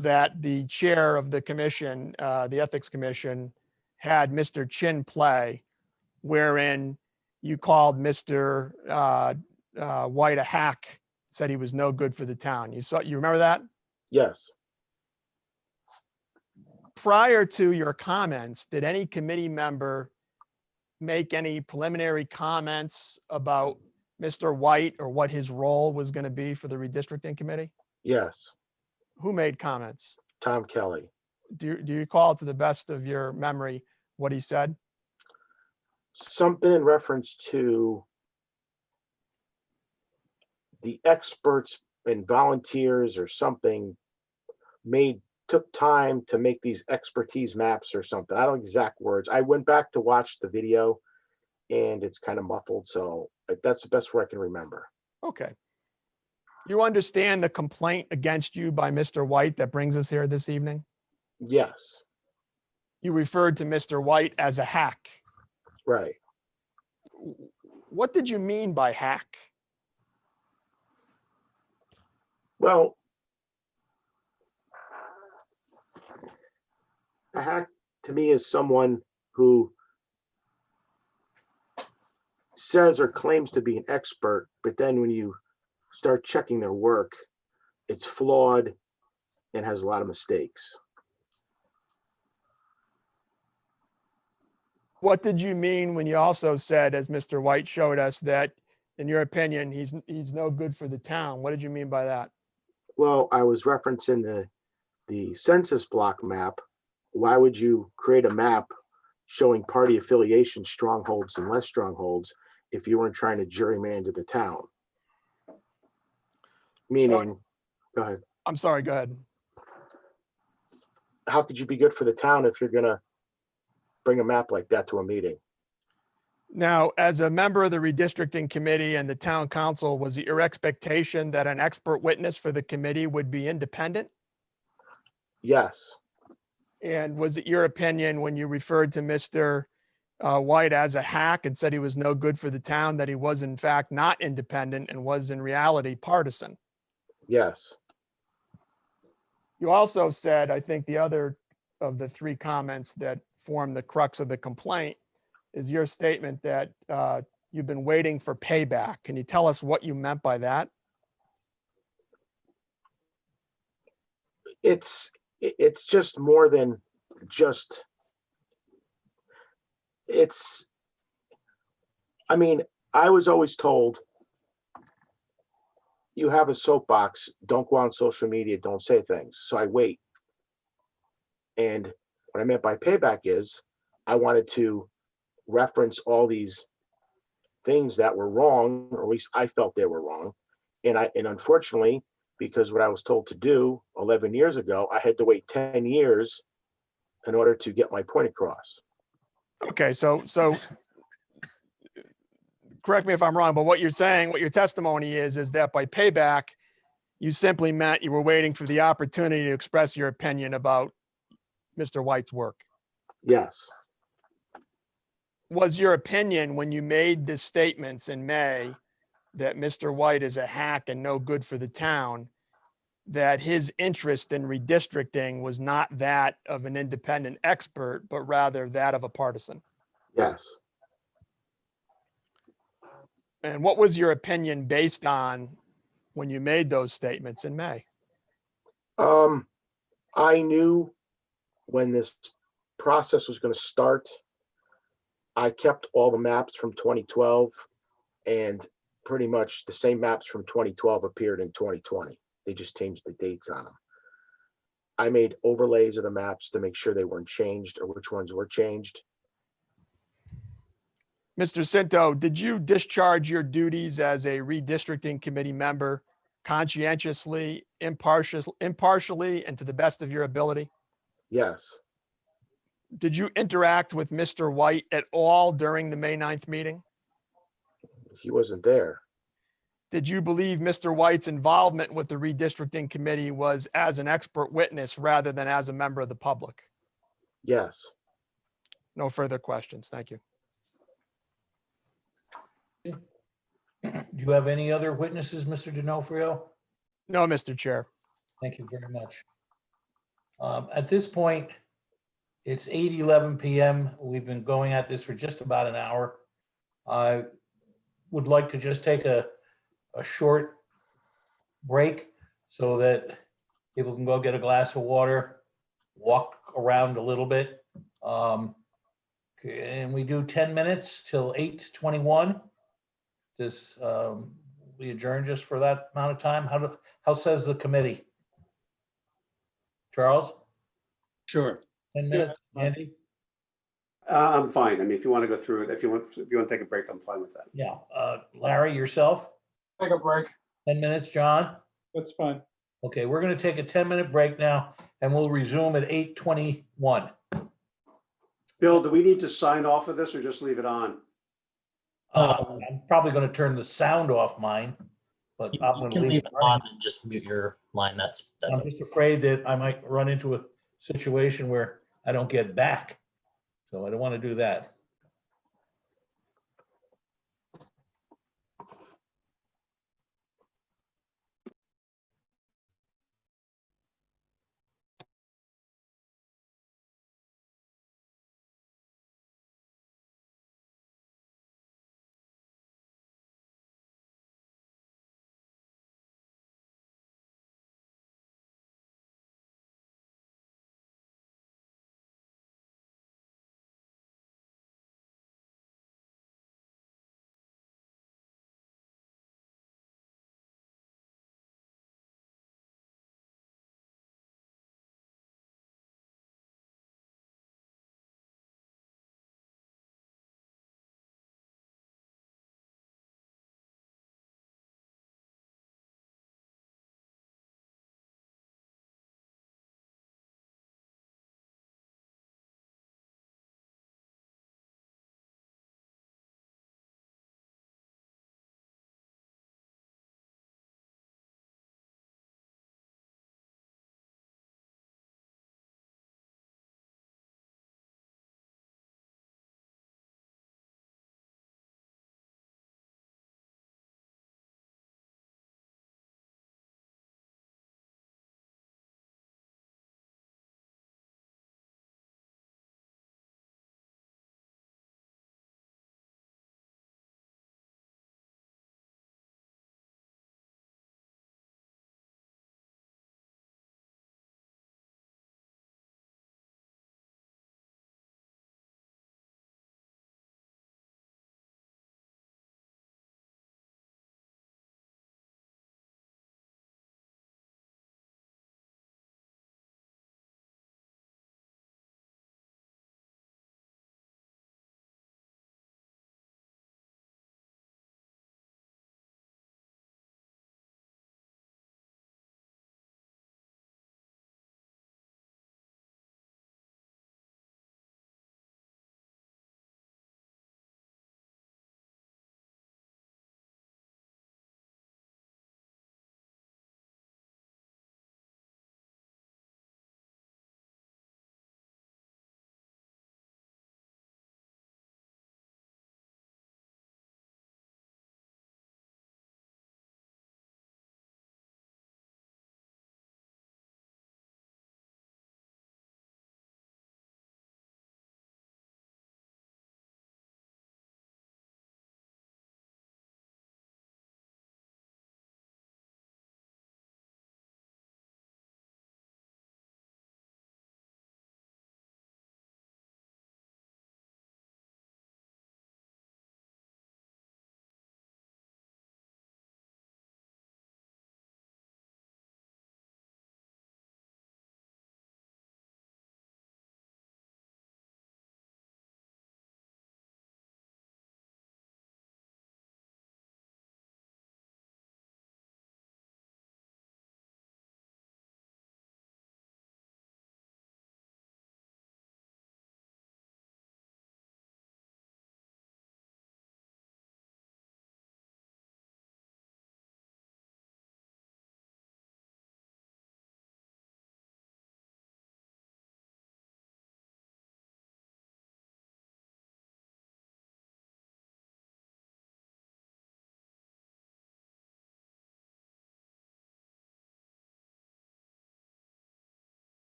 that the chair of the commission, the Ethics Commission, had Mr. Chin play, wherein you called Mr. White a hack, said he was no good for the town. You remember that? Yes. Prior to your comments, did any committee member make any preliminary comments about Mr. White or what his role was going to be for the redistricting committee? Yes. Who made comments? Tom Kelly. Do you recall, to the best of your memory, what he said? Something in reference to the experts and volunteers or something took time to make these expertise maps or something. I don't know exact words. I went back to watch the video and it's kind of muffled. So that's the best way I can remember. Okay. You understand the complaint against you by Mr. White that brings us here this evening? Yes. You referred to Mr. White as a hack. Right. What did you mean by hack? Well, a hack to me is someone who says or claims to be an expert, but then when you start checking their work, it's flawed and has a lot of mistakes. What did you mean when you also said, as Mr. White showed us, that in your opinion, he's no good for the town? What did you mean by that? Well, I was referencing the census block map. Why would you create a map showing party affiliation, strongholds and less strongholds, if you weren't trying to gerrymander the town? Meaning, go ahead. I'm sorry, go ahead. How could you be good for the town if you're gonna bring a map like that to a meeting? Now, as a member of the redistricting committee and the town council, was it your expectation that an expert witness for the committee would be independent? Yes. And was it your opinion when you referred to Mr. White as a hack and said he was no good for the town, that he was in fact not independent and was in reality partisan? Yes. You also said, I think the other of the three comments that form the crux of the complaint is your statement that you've been waiting for payback. Can you tell us what you meant by that? It's just more than just, I mean, I was always told, you have a soapbox, don't go on social media, don't say things. So I wait. And what I meant by payback is I wanted to reference all these things that were wrong, or at least I felt they were wrong. And unfortunately, because what I was told to do 11 years ago, I had to wait 10 years in order to get my point across. Okay, so correct me if I'm wrong, but what you're saying, what your testimony is that by payback, you simply meant you were waiting for the opportunity to express your opinion about Mr. White's work. Yes. Was your opinion when you made the statements in May that Mr. White is a hack and no good for the town, that his interest in redistricting was not that of an independent expert, but rather that of a partisan? Yes. And what was your opinion based on when you made those statements in May? I knew when this process was going to start. I kept all the maps from 2012, and pretty much the same maps from 2012 appeared in 2020. They just changed the dates on them. I made overlays of the maps to make sure they weren't changed or which ones were changed. Mr. Cinto, did you discharge your duties as a redistricting committee member conscientiously, impartially, and to the best of your ability? Yes. Did you interact with Mr. White at all during the May 9th meeting? He wasn't there. Did you believe Mr. White's involvement with the redistricting committee was as an expert witness rather than as a member of the public? Yes. No further questions. Thank you. Do you have any other witnesses, Mr. D'Onofrio? No, Mr. Chair. Thank you very much. At this point, it's 8:11 p.m. We've been going at this for just about an hour. I would like to just take a short break so that people can go get a glass of water, walk around a little bit. And we do 10 minutes till 8:21. Does we adjourn just for that amount of time? How says the committee? Charles, Sure. 10 minutes, Andy? I'm fine. I mean, if you want to go through it, if you want to take a break, I'm fine with that. Yeah. Larry, yourself? Take a break. 10 minutes, John? That's fine. Okay, we're going to take a 10-minute break now and we'll resume at 8:21. Bill, do we need to sign off of this or just leave it on? I'm probably going to turn the sound off mine, but You I'm you going to can leave leave it it running. on and just mute your line. That's I'm just afraid that I might run into a situation where I don't get back. So I don't want to do that.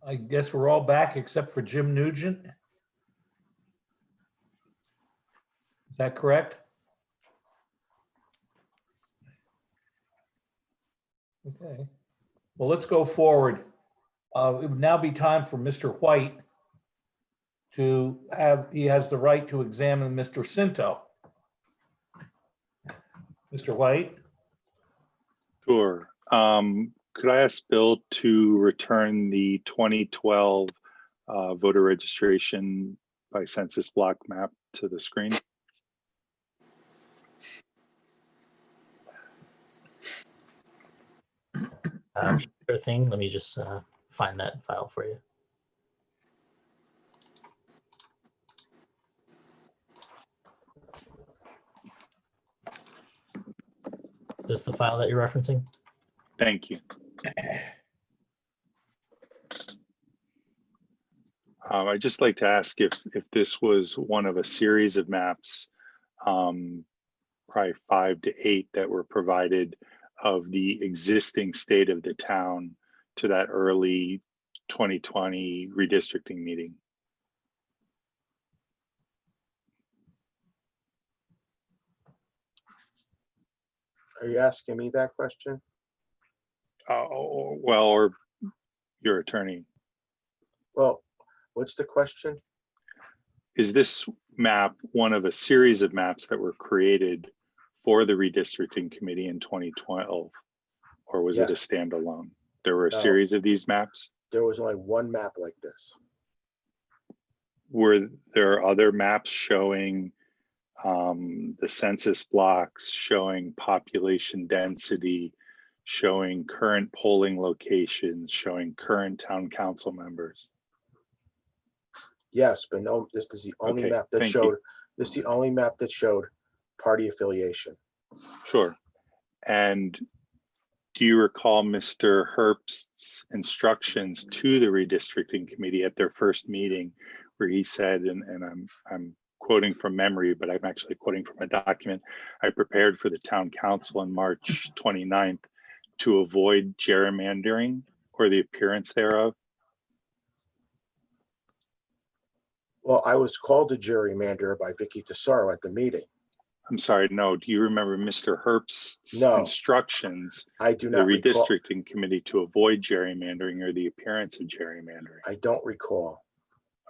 I guess we're all back except for Jim Nugent. Is that correct? Okay. Well, let's go forward. It would now be time for Mr. White to have, he has the right to examine Mr. Cinto. Mr. White? Sure. Could I ask Bill to return the 2012 voter registration by census block map to the screen? Sure thing. Let me just find that file for you. Is this the file that you're referencing? Thank you. I'd just like to ask if this was one of a series of maps, probably 5 to 8 that were provided of the existing state of the town to that early 2020 redistricting meeting. Are you asking me that question? Well, or your attorney. Well, what's the question? Is this map one of a series of maps that were created for the redistricting committee in 2012? Or was it a standalone? There were a No. series of these maps? There was only one map like this. Were there other maps showing the census blocks, showing population density, showing current polling locations, showing current town council members? Yes, but no, this is the only Okay, map that thank you. showed, this is the only map that showed party affiliation. Sure. And do you recall Mr. Herbst's instructions to the redistricting committee at their first meeting where he said, and I'm quoting from memory, but I'm actually quoting from a document I prepared for the town council on March 29th to avoid gerrymandering or the appearance thereof? Well, I was called a gerrymander by Vicky Tesoro at the meeting. I'm sorry, no. Do you remember Mr. Herbst's No. instructions I do to the not recall. redistricting committee to avoid gerrymandering or the appearance of gerrymandering? I don't recall.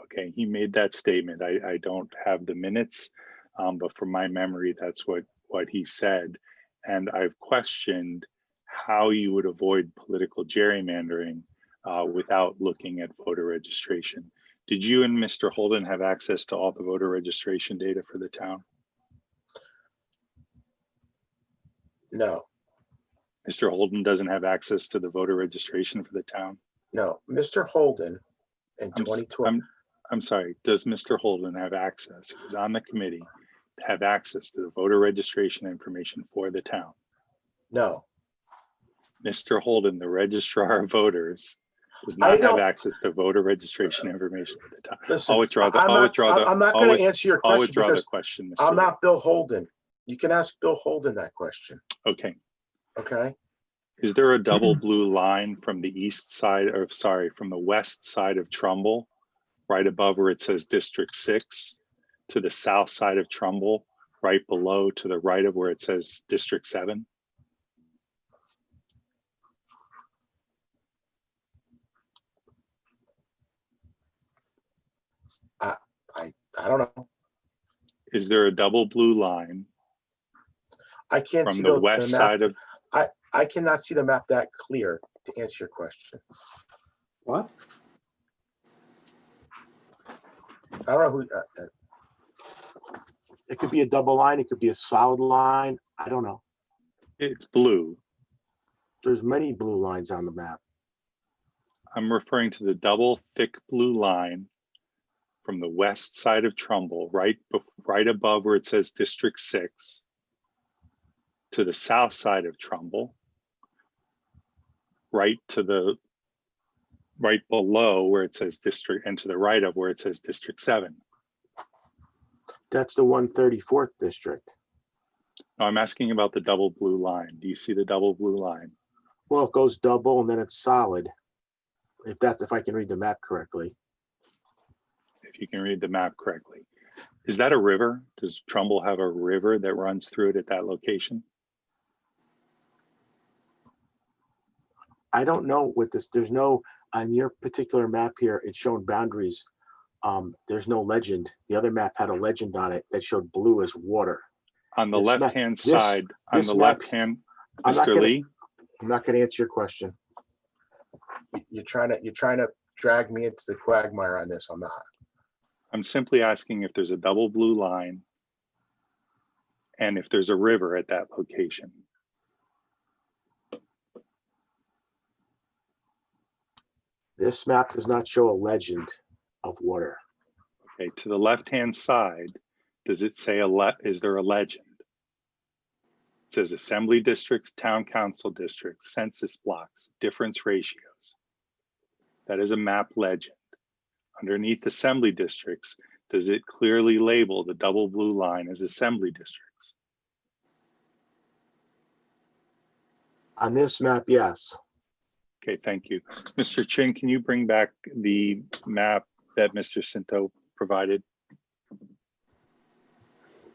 Okay, he made that statement. I don't have the minutes, but from my memory, that's what he said. And I've questioned how you would avoid political gerrymandering without looking at voter registration. Did you and Mr. Holden have access to all the voter registration data for the town? No, Mr. Holden doesn't have access to the voter registration for the town? no. Mr. Holden in I'm s- 2012, I'm sorry, does Mr. Holden have access, who's on the committee, have access to the voter registration information for the town? no. Mr. Holden, the registrar of voters, does I not have don't- access to voter registration information for the town. Listen, I'll withdraw the, I'm I'll not, withdraw the, I'm not I'll going with- to answer your I'll question withdraw the because question, Mr. I'm Wood. not Bill Holden. You can ask Bill Holden that question, Okay. okay? Is there a double blue line from the east side, or sorry, from the west side of Trumbull, right above where it says District 6, to the south side of Trumbull, right below to the right of where it says District 7? I don't know. Is there a double blue line I can't see from the west map. side of, I cannot see the map that clear to answer your question. What? I don't know who, It could be a double line, it could be a solid line. I don't know. it's blue. there's many blue lines on the map. I'm referring to the double thick blue line from the west side of Trumbull, right above where it says District 6, to the south side of Trumbull, right below where it says District, and to the right of where it says District 7. That's the 134th district. No, I'm asking about the double blue line. Do you see the double blue line? Well, it goes double and then it's solid. if I can read the map correctly. If you can read the map correctly. Is that a river? Does Trumbull have a river that runs through it at that location? I don't know with this, there's no, on your particular map here, it's shown boundaries. There's no legend. The other map had a legend on it that showed blue as water. On the This map- left-hand this- side, on this the map- left-hand, I'm not Mr. gonna- Lee, I'm not gonna answer your question. You're trying to drag me into the quagmire on this. I'm not. I'm simply asking if there's a double blue line and if there's a river at that location. This map does not show a legend of water. Okay, to the left-hand side, does it say is there a legend? It says assembly districts, town council districts, census blocks, difference ratios. That is a map legend. Underneath assembly districts, does it clearly label the double blue line as assembly districts? On this map, yes. Okay, thank you. Mr. Chin, can you bring back the map that Mr. Cinto provided?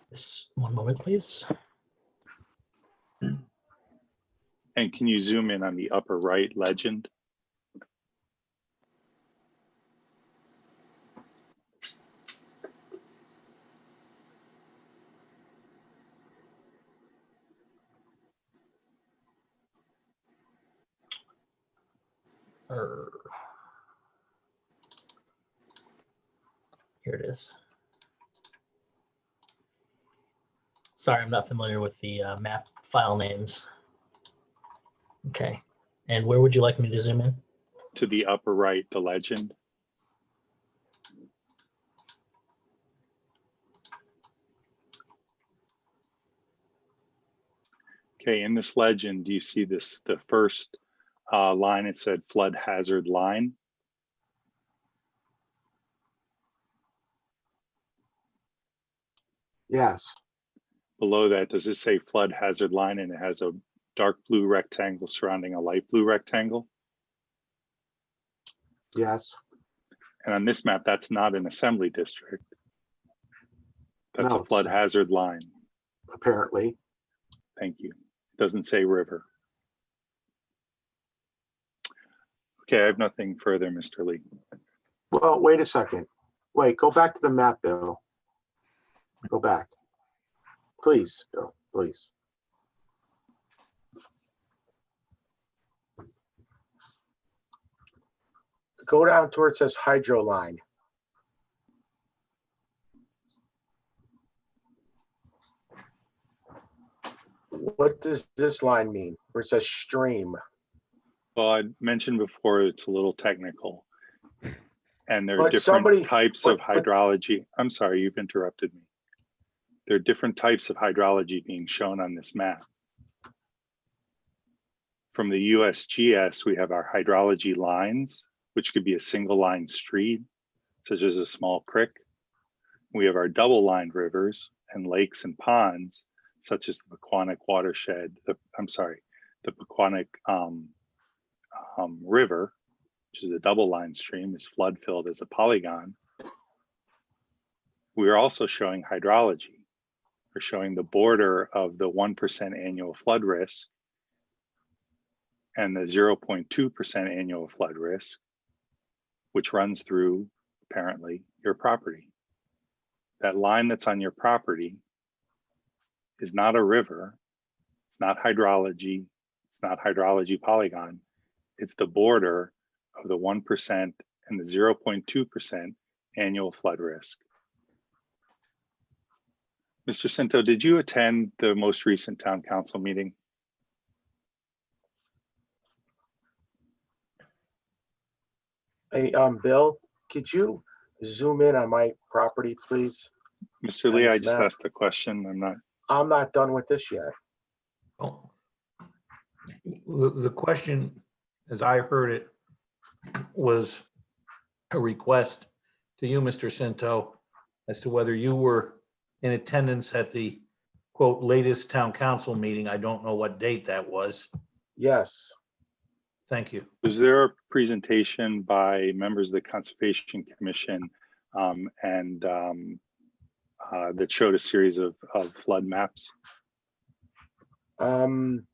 This one moment, please. And can you zoom in on the upper right legend? Here it is. Sorry, I'm not familiar with the map file names. Okay, and where would you like me to zoom in? To the upper right, the legend. Okay, in this legend, do you see this, the first line, it said flood hazard line? Yes. Below that, does it say flood hazard line and it has a dark blue rectangle surrounding a light blue rectangle? Yes. And on this map, that's not an assembly district. That's No, a flood it's- hazard line. Apparently. Thank you. It doesn't say river. Okay, I have nothing further, Mr. Lee. Well, wait a second. Wait, go back to the map, Bill. Go back. Please, Bill, please. Go down to where it says hydro line. What does this line mean? Where it says stream? Well, I mentioned before, it's a little technical. And there are But different somebody- types of but- hydrology. I'm sorry, you've interrupted me. There are different types of hydrology being shown on this map. From the USGS, we have our hydrology lines, which could be a single line street, such as a small creek. We have our double lined rivers and lakes and ponds, such as the Pequannock watershed, the Pequannock River, which is a double line stream, is flood filled as a polygon. We are also showing hydrology. We're showing the border of the 1% annual flood risk and the 0.2% annual flood risk, which runs through, apparently, your property. That line that's on your property is not a river. It's not hydrology. It's not hydrology polygon. It's the border of the 1% and the 0.2% annual flood risk. Mr. Cinto, did you attend the most recent town council meeting? Hey, Bill, could you zoom in on my property, please? Mr. Lee, I this just map. asked a question. I'm not done with this yet. Oh. The question, as I heard it, was a request to you, Mr. Cinto, as to whether you were in attendance at the quote latest town council meeting. I don't know what date that was. Yes. Thank you. Was there a presentation by members of the Conservation Commission that showed a series of flood maps? Don't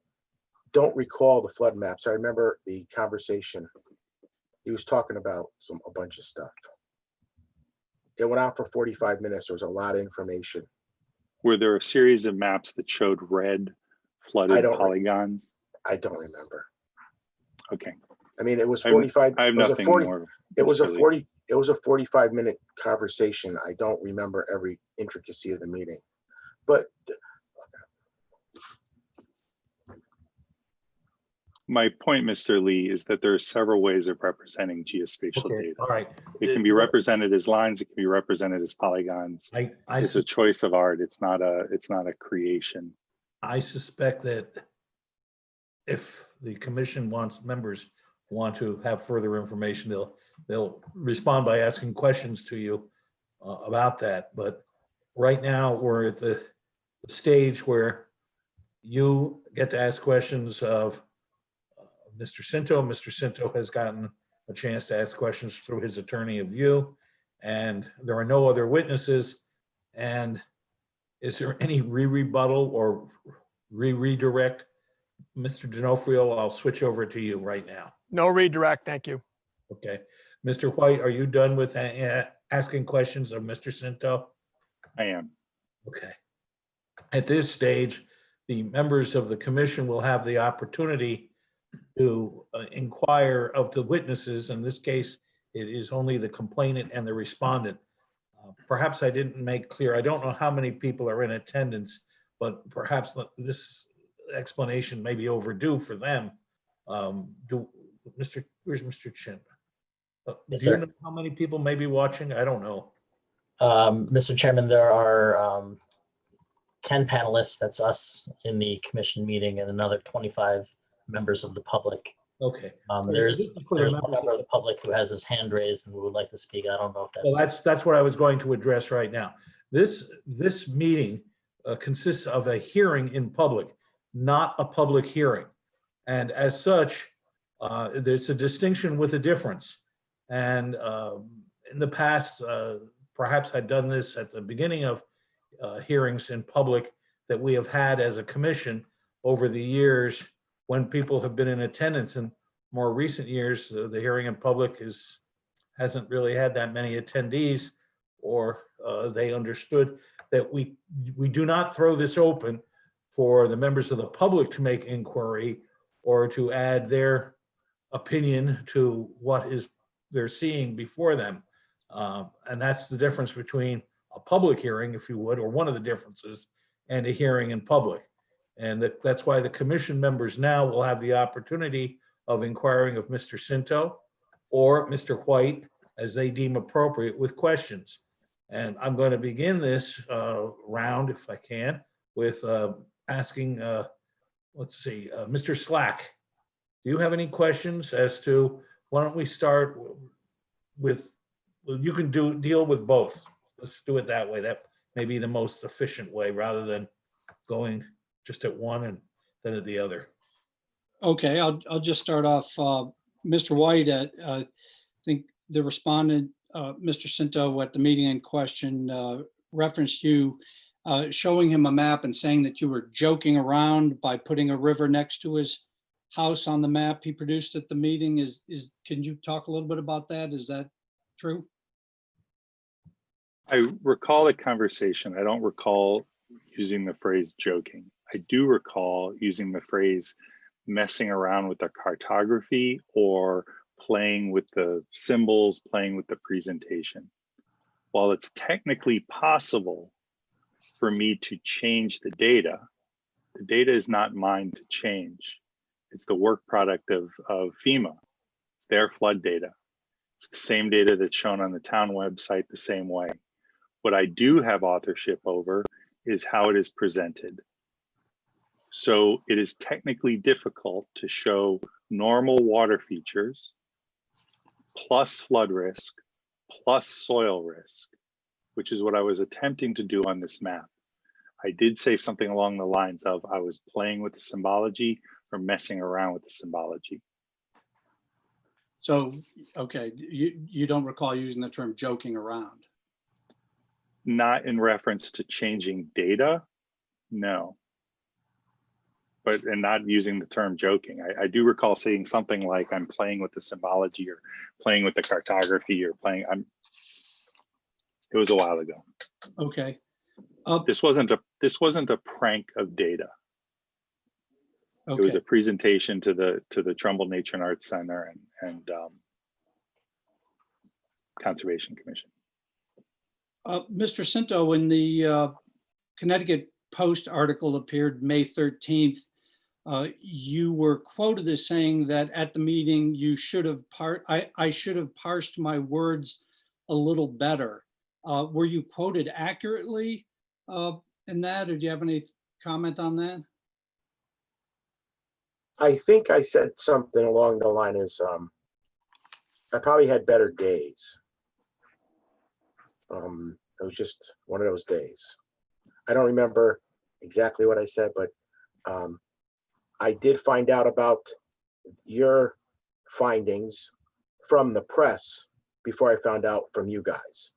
recall the flood maps. I remember the conversation. He was talking about a bunch of stuff. It went on for 45 minutes. There was a lot of information. Were there a series of maps that showed red flooded polygons? I don't remember. Okay. I mean, it was I have 45. I have it was a nothing 40. more. It was a Mr. Lee. 40. It was a 45-minute conversation. I don't remember every intricacy of the meeting, but My point, Mr. Lee, is that there are several ways of representing geospatial Okay, data. all right. It can be represented as lines. It can be represented as polygons. It's a choice of art. It's not a creation. I suspect that if the commission members want to have further information, they'll respond by asking questions to you about that. But right now, we're at the stage where you get to ask questions of Mr. Cinto. Mr. Cinto has gotten a chance to ask questions through his attorney of you, and there are no other witnesses. And is there any rebuttal or redirect? Mr. D'Onofrio, I'll switch over to you right now. No redirect, thank you. Okay. Mr. White, are you done with asking questions of Mr. Cinto? I am. Okay. At this stage, the members of the commission will have the opportunity to inquire of the witnesses. In this case, it is only the complainant and the respondent. Perhaps I didn't make clear, I don't know how many people are in attendance, but perhaps this explanation may be overdue for them. Where's Mr. Chin? Yes, Do you sir. know how many people may be watching? I don't know. Mr. Chairman, there are 10 panelists, that's us in the commission meeting, and another 25 members of the public. Okay. There's For the one members member of the public who has his hand raised and would like to speak. I don't know if Well, that's. that's what I was going to address right now. This meeting consists of a hearing in public, not a public hearing. And as such, there's a distinction with a difference. And in the past, perhaps I'd done this at the beginning of hearings in public that we have had as a commission over the years when people have been in attendance. In more recent years, the hearing in public hasn't really had that many attendees, or they understood that we do not throw this open for the members of the public to make inquiry or to add their opinion to what they're seeing before them. And that's the difference between a public hearing, if you would, or one of the differences, and a hearing in public. And that's why the commission members now will have the opportunity of inquiring of Mr. Cinto or Mr. White as they deem appropriate with questions. And I'm going to begin this round, if I can, with asking, let's see, Mr. Slack, do you have any questions as to, why don't we start with, well, you can deal with both. Let's do it that way. That may be the most efficient way rather than going just at one and then at the other. Okay, I'll just start off. Mr. White, I think the respondent, Mr. Cinto, at the meeting in question referenced you showing him a map and saying that you were joking around by putting a river next to his house on the map he produced at the meeting. Can you talk a little bit about that? Is that true? I recall the conversation. I don't recall using the phrase joking. I do recall using the phrase messing around with the cartography or playing with the symbols, playing with the presentation. While it's technically possible for me to change the data is not mine to change. It's the work product of FEMA. It's their flood data. It's the same data that's shown on the town website the same way. What I do have authorship over is how it is presented. So it is technically difficult to show normal water features plus flood risk plus soil risk, which is what I was attempting to do on this map. I did say something along the lines of I was playing with the symbology or messing around with the symbology. So, okay, you don't recall using the term joking around? Not in reference to changing data, no. But, and not using the term joking. I do recall saying something like, I'm playing with the symbology or playing with the cartography or playing, it was a while ago. Okay. This wasn't a prank of data. It was Okay. a presentation to the Trumbull Nature and Arts Center and Conservation Commission. Mr. Cinto, when the Connecticut Post article appeared May 13th, you were quoted as saying that at the meeting you should have I should have parsed my words a little better. Were you quoted accurately in that, or do you have any comment on that? I think I said something along the line as, I probably had better days. It was just one of those days. I don't remember exactly what I said, but I did find out about your findings from the press before I found out from you guys.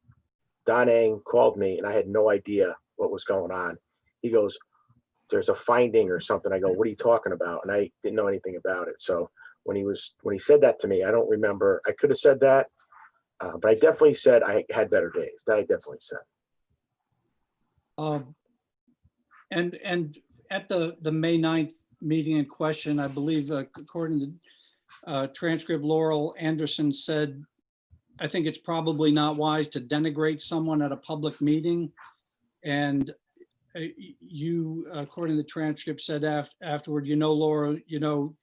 Don Ang called me and I had no idea what was going on. He goes, there's a finding or something. I go, what are you talking about? And I didn't know anything about it. So when he said that to me, I don't remember. I could have said that, but I definitely said I had better days. That I definitely said. And at the May 9th meeting in question, I believe, according to transcript, Laurel Anderson said, I think it's probably not wise to denigrate someone at a public meeting. And you, according to the transcript, said afterward, Laura, you know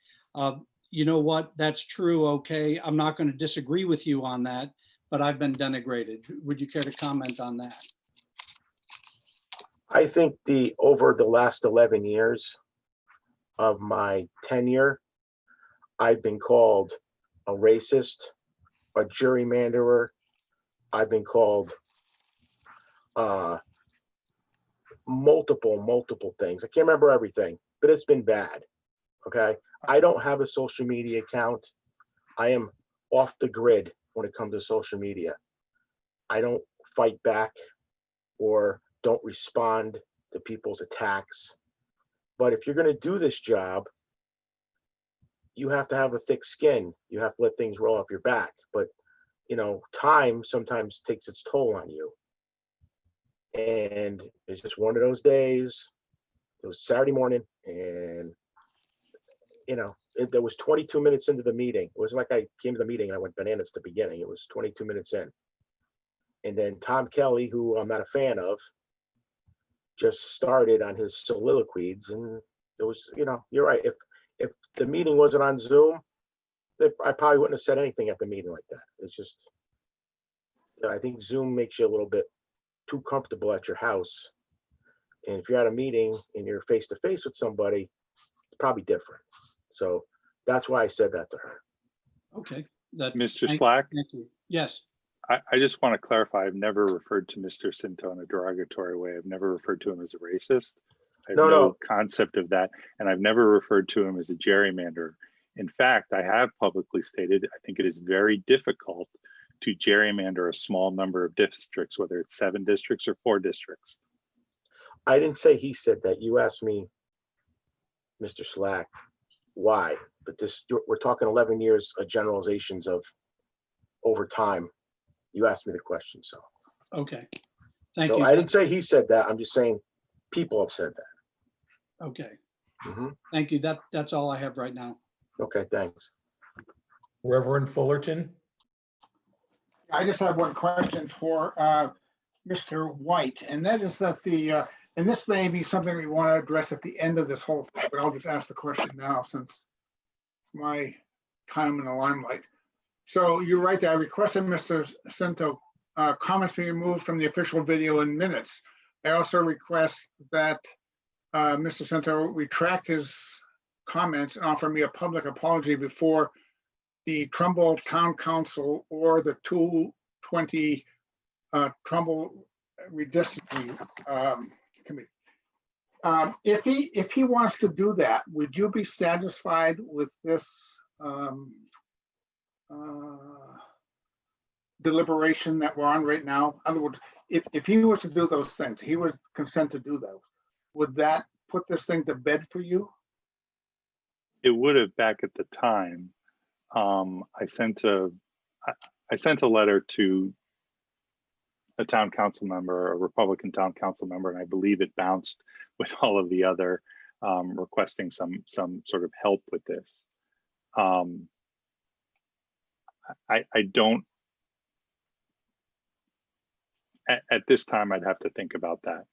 what, that's true. Okay, I'm not going to disagree with you on that, but I've been denigrated. Would you care to comment on that? I think over the last 11 years of my tenure, I've been called a racist, a gerrymanderer. I've been called multiple things. I can't remember everything, but it's been bad. Okay. I don't have a social media account. I am off the grid when it comes to social media. I don't fight back or don't respond to people's attacks. But if you're going to do this job, you have to have a thick skin. You have to let things roll off your back. But, time sometimes takes its toll on you. And it's just one of those days. It was Saturday morning and, there was 22 minutes into the meeting. It wasn't like I came to the meeting and I went bananas at the beginning. It was 22 minutes in. And then Tom Kelly, who I'm not a fan of, just started on his soliloquies. And it was, you're right. If the meeting wasn't on Zoom, I probably wouldn't have said anything at the meeting like that. It's just, I think Zoom makes you a little bit too comfortable at your house. And if you're at a meeting and you're face to face with somebody, it's probably different. So that's why I said that to her. Okay. Mr. Slack? Thank you. Yes. I just want to clarify, I've never referred to Mr. Cinto in a derogatory way. I've never referred to him as a racist. I have no concept of that. And I've never referred to him as a gerrymander. In fact, I have publicly stated, I think it is very difficult to gerrymander a small number of districts, whether it's 7 districts or 4 districts. I didn't say he said that. You asked me, Mr. Slack, why? But we're talking 11 years of generalizations of over time. You asked me the question, so. Okay. Thank you. I didn't say he said that. I'm just saying people have said that. Okay. Mm-hmm. Thank you. That's all I have right now. Okay, thanks. Reverend Fullerton. I just have one question for Mr. White, and that is that and this may be something we want to address at the end of this whole thing, but I'll just ask the question now since it's my time in the limelight. So you're right that I requested Mr. Cinto comments be removed from the official video in minutes. I also request that Mr. Cinto retract his comments and offer me a public apology before the Trumbull Town Council or the 220 Trumbull Redistricting Committee. If he wants to do that, would you be satisfied with this deliberation that we're on right now? In other words, if he was to do those things, he would consent to do those, would that put this thing to bed for you? It would have back at the time. I sent a letter to a town council member, a Republican town council member, and I believe it bounced with all of the other requesting some sort of help with this. I don't, at this time, I'd have to think about that.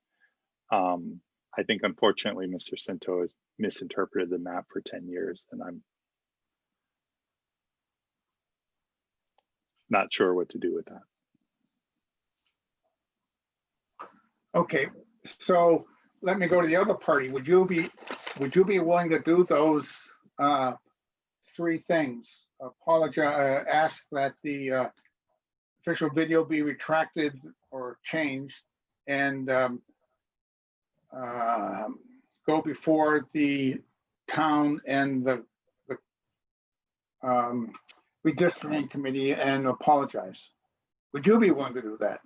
I think unfortunately, Mr. Cinto has misinterpreted the map for 10 years, and I'm not sure what to do with that. Okay, so let me go to the other party. Would you be willing to do those three things? Apologize, ask that the official video be retracted or changed, and go before the town and the redistricting committee and apologize. Would you be willing to do that?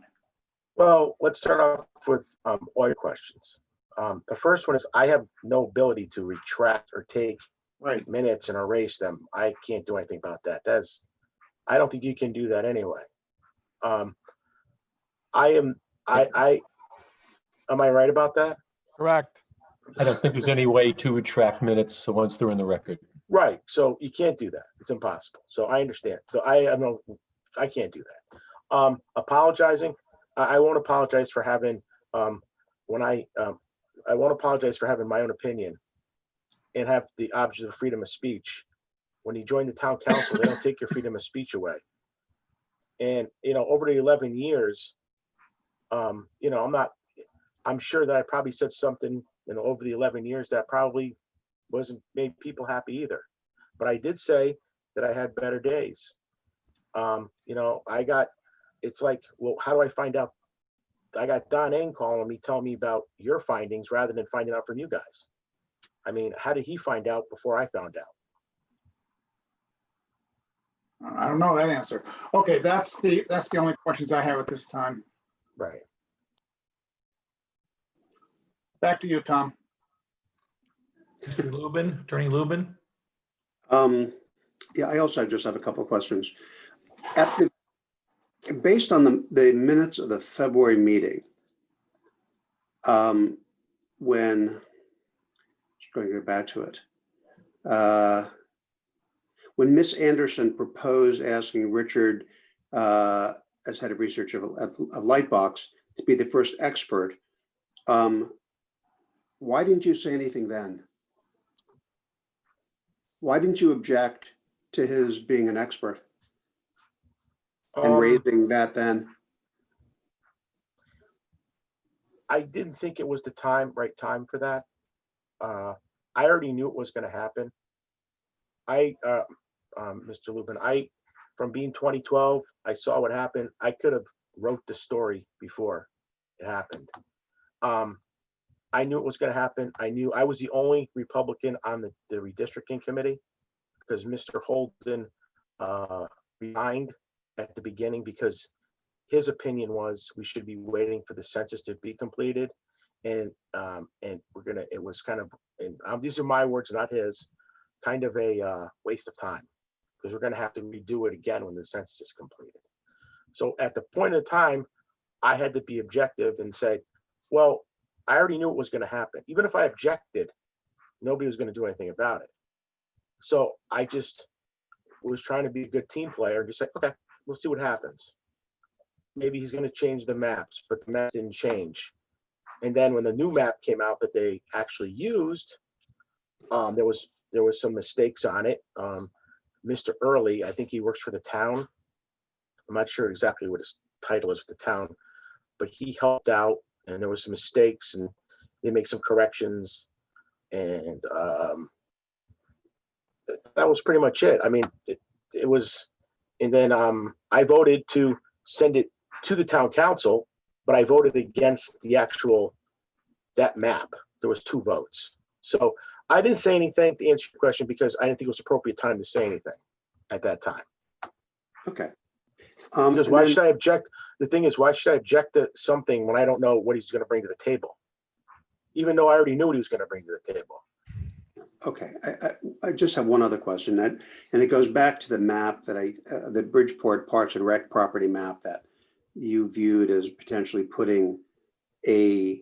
Well, let's start off with all your questions. The first one is I have no ability to retract or take minutes and erase them. I can't do anything about that. I don't think you can do that anyway. Am I right about that? Correct. I don't think there's any way to retract minutes once they're in the record. Right. So you can't do that. It's impossible. So I understand. So I can't do that. Apologizing. I won't apologize for having I won't apologize for having my own opinion and have the option of freedom of speech. When you join the town council, they don't take your freedom of speech away. And over the 11 years, I'm sure that I probably said something over the 11 years that probably wasn't made people happy either. But I did say that I had better days. It's like, well, how do I find out? I got Don Eng calling me, telling me about your findings rather than finding out from you guys. I mean, how did he find out before I found out? I don't know that answer. Okay, that's the only questions I have at this time. Right. Back to you, Tom. Mr. Lubin, Attorney Lubin? Yeah, I also just have a couple of questions. Based on the minutes of the February meeting, when, just going to go back to it, when Miss Anderson proposed asking Richard, as head of research of Lightbox, to be the first expert, why didn't you say anything then? Why didn't you object to his being an expert and raising that then? I didn't think it was the right time for that. I already knew it was going to happen. Mr. Lubin, from being 2012, I saw what happened. I could have wrote the story before it happened. I knew it was going to happen. I knew I was the only Republican on the redistricting committee because Mr. Holden resigned at the beginning because his opinion was we should be waiting for the census to be completed. And it was kind of, and these are my words, not his, kind of a waste of time because we're going to have to redo it again when the census is completed. So at the point of time, I had to be objective and say, well, I already knew it was going to happen. Even if I objected, nobody was going to do anything about it. So I just was trying to be a good team player and just say, okay, we'll see what happens. Maybe he's going to change the maps, but the map didn't change. And then when the new map came out that they actually used, there was some mistakes on it. Mr. Early, I think he works for the town. I'm not sure exactly what his title is with the town, but he helped out and there was some mistakes and they make some corrections. And that was pretty much it. I mean, it was, and then I voted to send it to the town council, but I voted against that map. There was 2 votes. So I didn't say anything to answer your question because I didn't think it was appropriate time to say anything at that time. Okay. Because and why then- should I object? The thing is, why should I object to something when I don't know what he's going to bring to the table? Even though I already knew what he was going to bring to the table. Okay, I just have one other question, and it goes back to the map that the Bridgeport Parks and Rec property map that you viewed as potentially putting a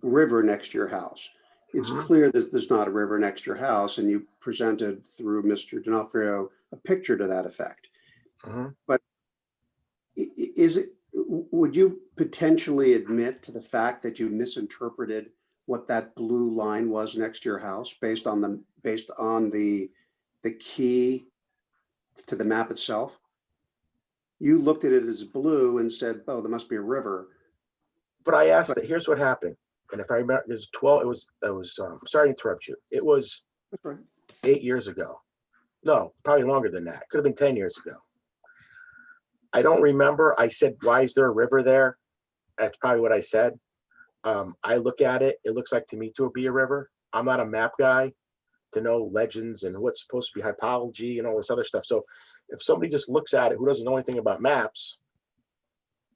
river next to your house. It's clear that there's not a river next to your house, and you presented through Mr. D'Onofrio a picture to that effect. But would you potentially admit to the fact that you misinterpreted what that blue line was next to your house based on the key to the map itself? You looked at it as blue and said, "Oh, there must be a river." But I asked that. Here's what happened. And if I remember, it was 12. It was. Sorry to interrupt you. It was That's right. 8 years ago. No, probably longer than that. Could have been 10 years ago. I don't remember. I said, "Why is there a river there?" That's probably what I said. I look at it. It looks like to me to be a river. I'm not a map guy to know legends and what's supposed to be hydrology and all this other stuff. So if somebody just looks at it who doesn't know anything about maps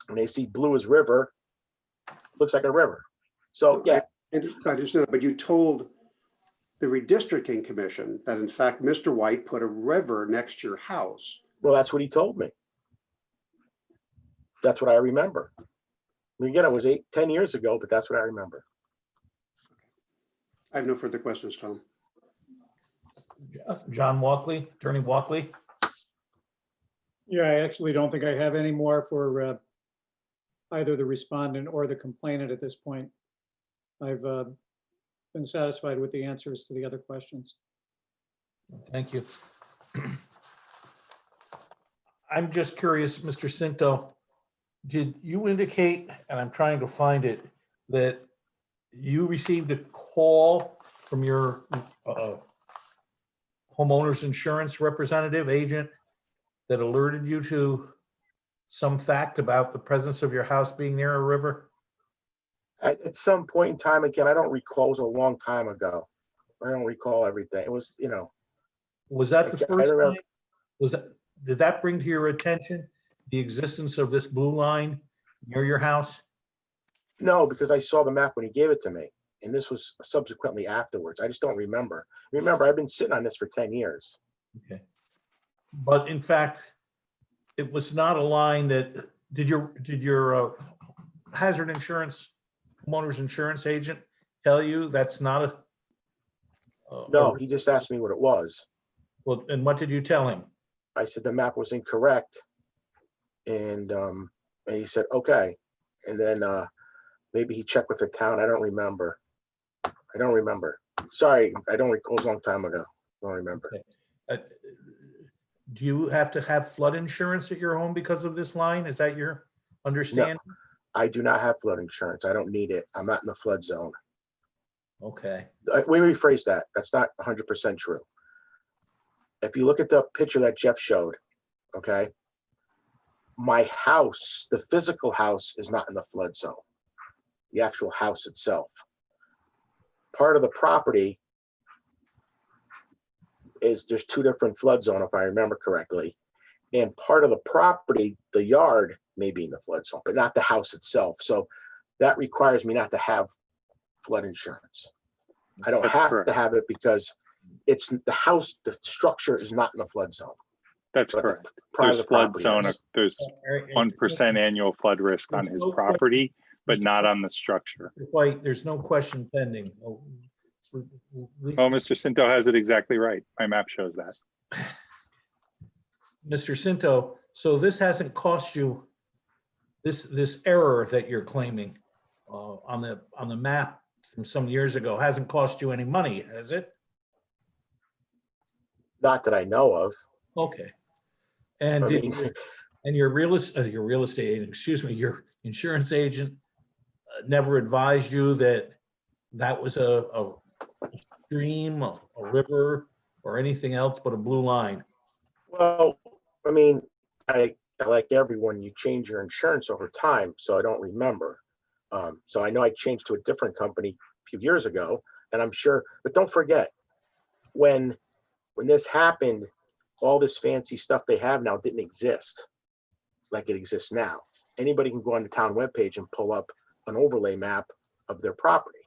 and they see blue as river, looks like a river. So yeah. I understand, but you told the Redistricting Commission that in fact, Mr. White put a river next to your house. Well, that's what he told me. That's what I remember. I mean, again, it was 10 years ago, but that's what I remember. I have no further questions, Tom. John Walkley, Attorney Walkley. Yeah, I actually don't think I have any more for either the respondent or the complainant at this point. I've been satisfied with the answers to the other questions. Thank you. I'm just curious, Mr. Cinto, did you indicate, and I'm trying to find it, that you received a call from your homeowner's insurance representative agent that alerted you to some fact about the presence of your house being near a river? At some point in time, again, I don't recall. It was a long time ago. I don't recall everything. It was, Was that the I first remember- time? Did that bring to your attention the existence of this blue line near your house? No, because I saw the map when he gave it to me. And this was subsequently afterwards. I just don't remember. Remember, I've been sitting on this for 10 years. Okay. But in fact, it was not a line that, did your hazard insurance, homeowner's insurance agent tell you that's not a? No, he just asked me what it was. Well, and what did you tell him? I said the map was incorrect. And he said, okay. And then maybe he checked with the town. I don't remember. Sorry, I don't recall. It was a long time ago. I don't remember. Okay. Do you have to have flood insurance at your home because of this line? Is that your understanding? I do not have flood insurance. I don't need it. I'm not in the flood zone. Okay. Let me rephrase that. That's not 100% true. If you look at the picture that Jeff showed, okay, my house, the physical house, is not in the flood zone. The actual house itself. Part of the property is there's two different flood zone, if I remember correctly. And part of the property, the yard, may be in the flood zone, but not the house itself. So that requires me not to have flood insurance. I don't That's have correct. to have it because it's the house, the structure is not in the flood zone. That's But the correct. private There's flood property zone, is. there's 1% annual flood risk on his property, but not on the structure. White, there's no question pending. Oh, Oh, Mr. Cinto has it exactly right. My map shows that. Mr. Cinto, so this hasn't cost you, this error that you're claiming on the map from some years ago hasn't cost you any money, has it? Not that I know of. Okay. And I did mean, and your real estate agent, excuse me, your insurance agent never advised you that that was a stream, a river, or anything else but a blue line? well, I mean, I like everyone, you change your insurance over time, so I don't remember. So I know I changed to a different company a few years ago, and I'm sure, but don't forget, when this happened, all this fancy stuff they have now didn't exist like it exists now. Anybody can go on the town webpage and pull up an overlay map of their property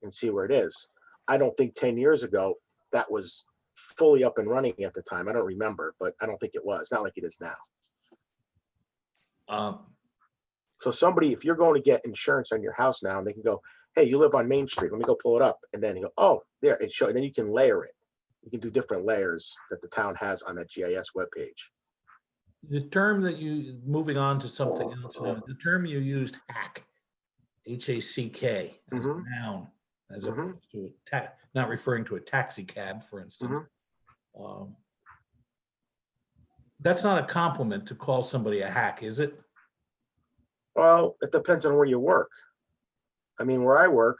and see where it is. I don't think 10 years ago that was fully up and running at the time. I don't remember, but I don't think it was. Not like it is now. So somebody, if you're going to get insurance on your house now, and they can go, hey, you live on Main Street, let me go pull it up. And then you go, oh, there, it shows. And then you can layer it. You can do different layers that the town has on that GIS webpage. The term that you, moving on to something else now, the term you used, hack, H-A-C-K, as a noun, as opposed to not referring to a taxi cab, for instance. That's not a compliment to call somebody a hack, is it? Well, it depends on where you work. I mean, where I work,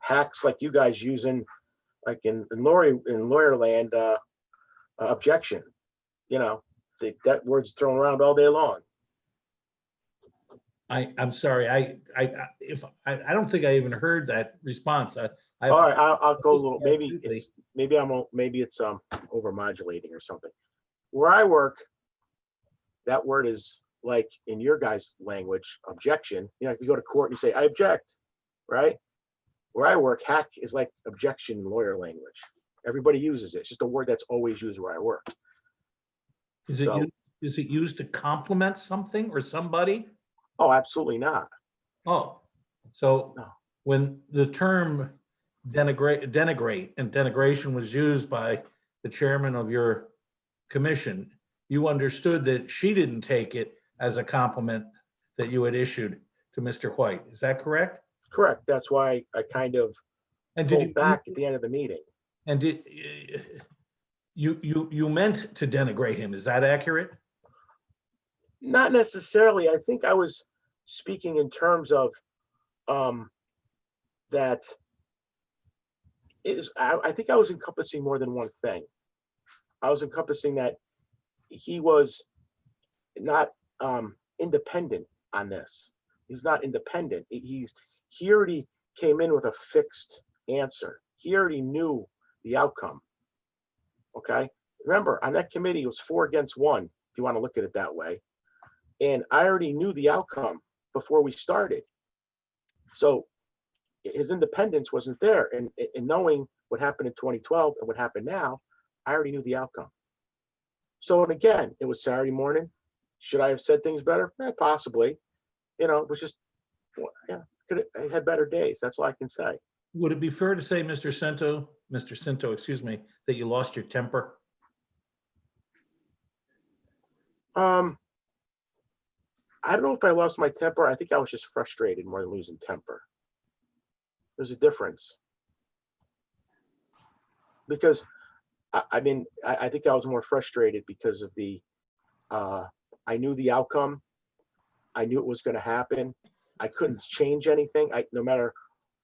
hacks like you guys using, like in lawyer land, objection. You know, that word's thrown around all day long. I'm sorry. I don't think I even heard that response. All right, I'll go a little. Maybe it's over modulating or something. Where I work, that word is like in your guys' language, objection. You know, if you go to court and you say, I object, right? Where I work, hack is like objection in lawyer language. Everybody uses it. It's just a word that's always used where I work. Is it used to compliment something or somebody? Oh, absolutely not. Oh, so No. when the term denigrate and denigration was used by the chairman of your commission, you understood that she didn't take it as a compliment that you had issued to Mr. White. Is that correct? Correct. That's why I kind of pulled back at the end of the meeting. And did you meant to denigrate him? Is that accurate? Not necessarily. I think I was speaking in terms of that is, I think I was encompassing more than one thing. I was encompassing that he was not independent on this. He's not independent. He already came in with a fixed answer. He already knew the outcome. Okay. Remember, on that committee, it was 4 against 1, if you want to look at it that way. And I already knew the outcome before we started. So his independence wasn't there. And knowing what happened in 2012 and what happened now, I already knew the outcome. So, and again, it was Saturday morning. Should I have said things better? Possibly. You know, it was just, yeah, could have had better days. That's all I can say. Would it be fair to say, Mr. Cinto, excuse me, that you lost your temper? I don't know if I lost my temper. I think I was just frustrated more than losing temper. There's a difference. Because I think I was more frustrated because of I knew the outcome. I knew it was going to happen. I couldn't change anything. No matter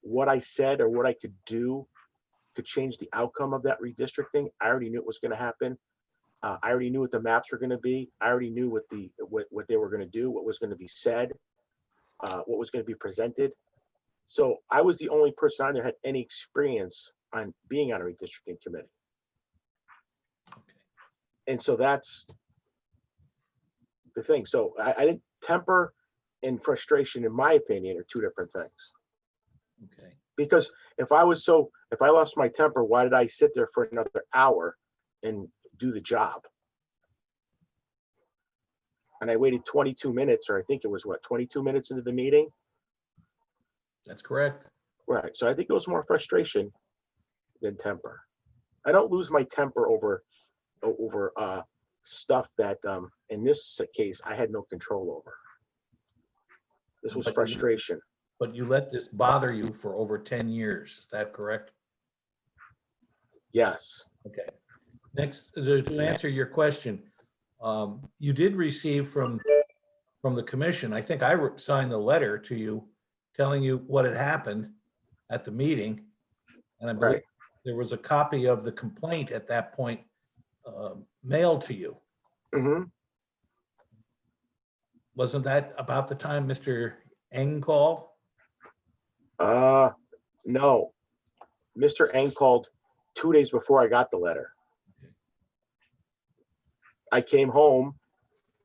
what I said or what I could do could change the outcome of that redistricting. I already knew it was going to happen. I already knew what the maps were going to be. I already knew what they were going to do, what was going to be said, what was going to be presented. So I was the only person on there who had any experience on being on a redistricting committee. And so that's the thing. So I didn't, temper and frustration, in my opinion, are 2 different things. Okay. Because if I lost my temper, why did I sit there for another hour and do the job? And I waited 22 minutes, or I think it was 22 minutes into the meeting. That's correct. Right. So I think it was more frustration than temper. I don't lose my temper over stuff that in this case I had no control over. This was frustration. But you let this bother you for over 10 years. Is that correct? Yes. Okay. Next, to answer your question, you did receive from the commission, I think I signed the letter to you telling you what had happened at the meeting. And I believe there was a copy of the complaint at that point mailed to you. Mm-hmm. Wasn't that about the time Mr. Eng called? No. Mr. Eng called 2 days before I got the letter. I came home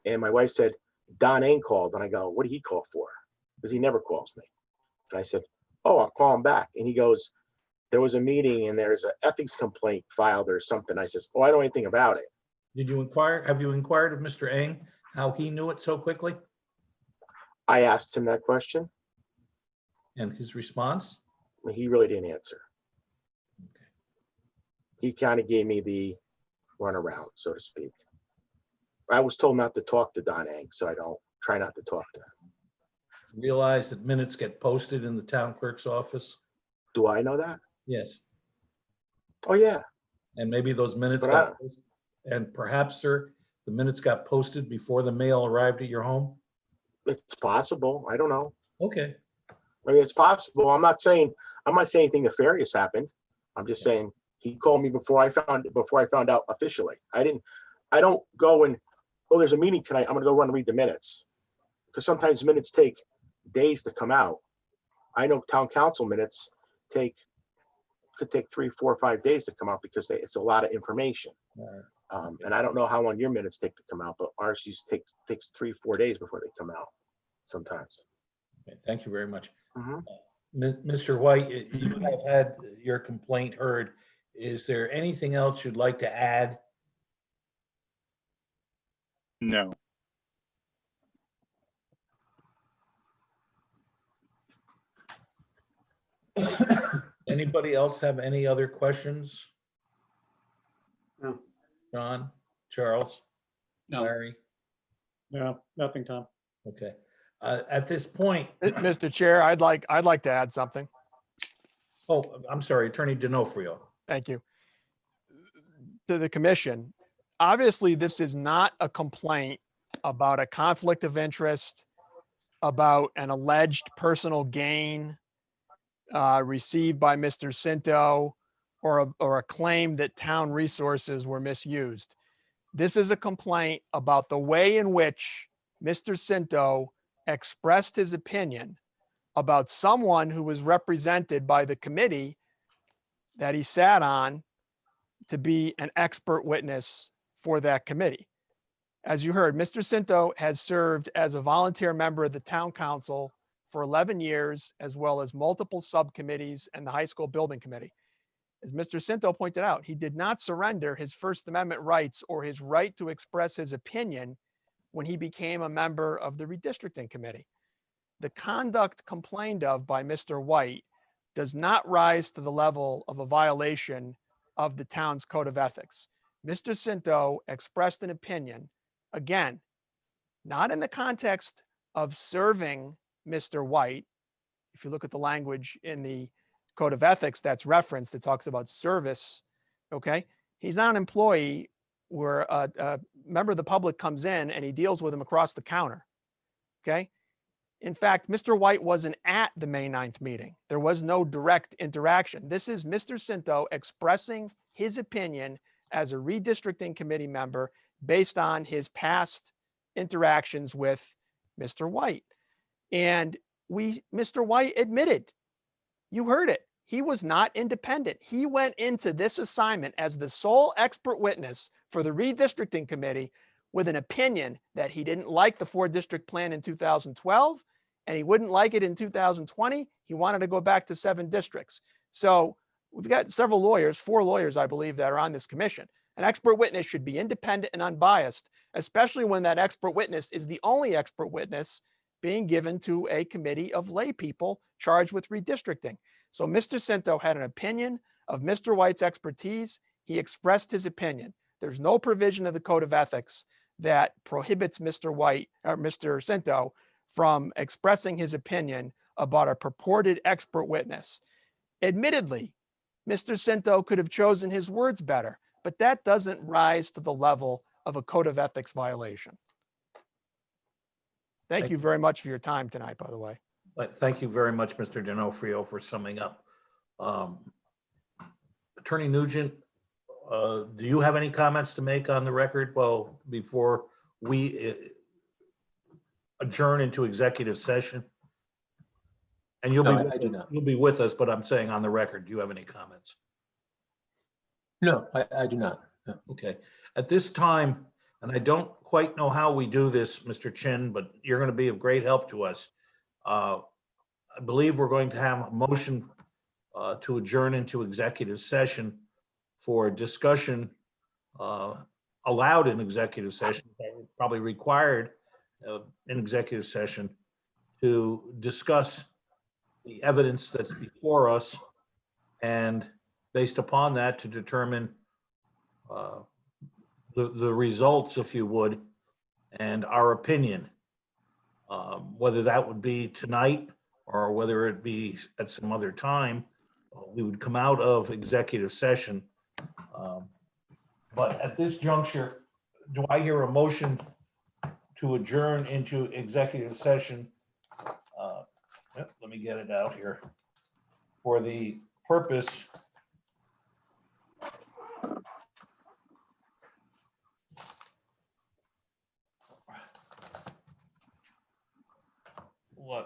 and my wife said, Don Ain called. And I go, what did he call for? Because he never calls me. And I said, oh, I'll call him back. And he goes, there was a meeting and there's an ethics complaint filed or something. I says, oh, I don't know anything about it. Did you inquire? Have you inquired of Mr. Eng how he knew it so quickly I asked him that question. and his response? He really didn't answer. Okay. He kind of gave me the runaround, so to speak. I was told not to talk to Don Eng, so I don't try not to talk to him. Realize that minutes get posted in the town clerk's office? Do I know that? Yes. Oh, yeah. And maybe those minutes But got, and perhaps, sir, the minutes got posted before the mail arrived at your home? It's possible. I don't know. Okay. I mean, it's possible. I'm not saying anything nefarious happened. I'm just saying he called me before I found out officially. I don't go and, oh, there's a meeting tonight. I'm gonna go run and read the minutes. Because sometimes minutes take days to come out. I know town council minutes could take 3, 4, 5 days to come out because it's a lot of information. And I don't know how long your minutes take to come out, but ours takes 3, 4 days before they come out sometimes. Okay, thank you very much. Mhm. Mr. White, you have had your complaint heard. Is there anything else you'd like to add? No. Anybody else have any other questions? No. John, Charles, No. Larry? No, nothing, Tom. Okay. At this point, Mr. Chair, I'd like to add something. oh, I'm sorry, Attorney D'Onofrio. Thank you. To the commission, obviously, this is not a complaint about a conflict of interest, about an alleged personal gain received by Mr. Cinto, or a claim that town resources were misused. This is a complaint about the way in which Mr. Cinto expressed his opinion about someone who was represented by the committee that he sat on to be an expert witness for that committee. As you heard, Mr. Cinto has served as a volunteer member of the town council for 11 years, as well as multiple subcommittees and the high school building committee. As Mr. Cinto pointed out, he did not surrender his First Amendment rights or his right to express his opinion when he became a member of the Redistricting Committee. The conduct complained of by Mr. White does not rise to the level of a violation of the town's code of ethics. Mr. Cinto expressed an opinion, again, not in the context of serving Mr. White. If you look at the language in the code of ethics that's referenced, it talks about service, okay? He's not an employee where a member of the public comes in and he deals with him across the counter, okay? In fact, Mr. White wasn't at the May 9th meeting. There was no direct interaction. This is Mr. Cinto expressing his opinion as a redistricting committee member based on his past interactions with Mr. White. And Mr. White admitted, you heard it, he was not independent. He went into this assignment as the sole expert witness for the redistricting committee with an opinion that he didn't like the 4-district plan in 2012, and he wouldn't like it in 2020. He wanted to go back to 7 districts. So we've got several lawyers, 4 lawyers, I believe, that are on this commission. An expert witness should be independent and unbiased, especially when that expert witness is the only expert witness being given to a committee of lay people charged with redistricting. So Mr. Cinto had an opinion of Mr. White's expertise. He expressed his opinion. There's no provision of the code of ethics that prohibits Mr. White or Mr. Cinto from expressing his opinion about a purported expert witness. Admittedly, Mr. Cinto could have chosen his words better, but that doesn't rise to the level of a code of ethics violation. Thank you very much for your time tonight, by the way. Thank you very much, Mr. D'Onofrio, for summing up. Attorney Nugent, do you have any comments to make on the record? Well, before we adjourn into executive session? And you'll No, I do not. you'll be with us, but I'm saying on the record, do you have any comments? No, I do not. No. Okay. At this time, And I don't quite know how we do this, Mr. Chin, but you're going to be of great help to us. I believe we're going to have a motion to adjourn into executive session for discussion allowed in executive session, probably required in executive session to discuss the evidence that's before us and based upon that to determine the results, if you would, and our opinion. Whether that would be tonight or whether it be at some other time, we would come out of executive session. But at this juncture, do I hear a motion to adjourn into executive session? Let me get it out here. For the purpose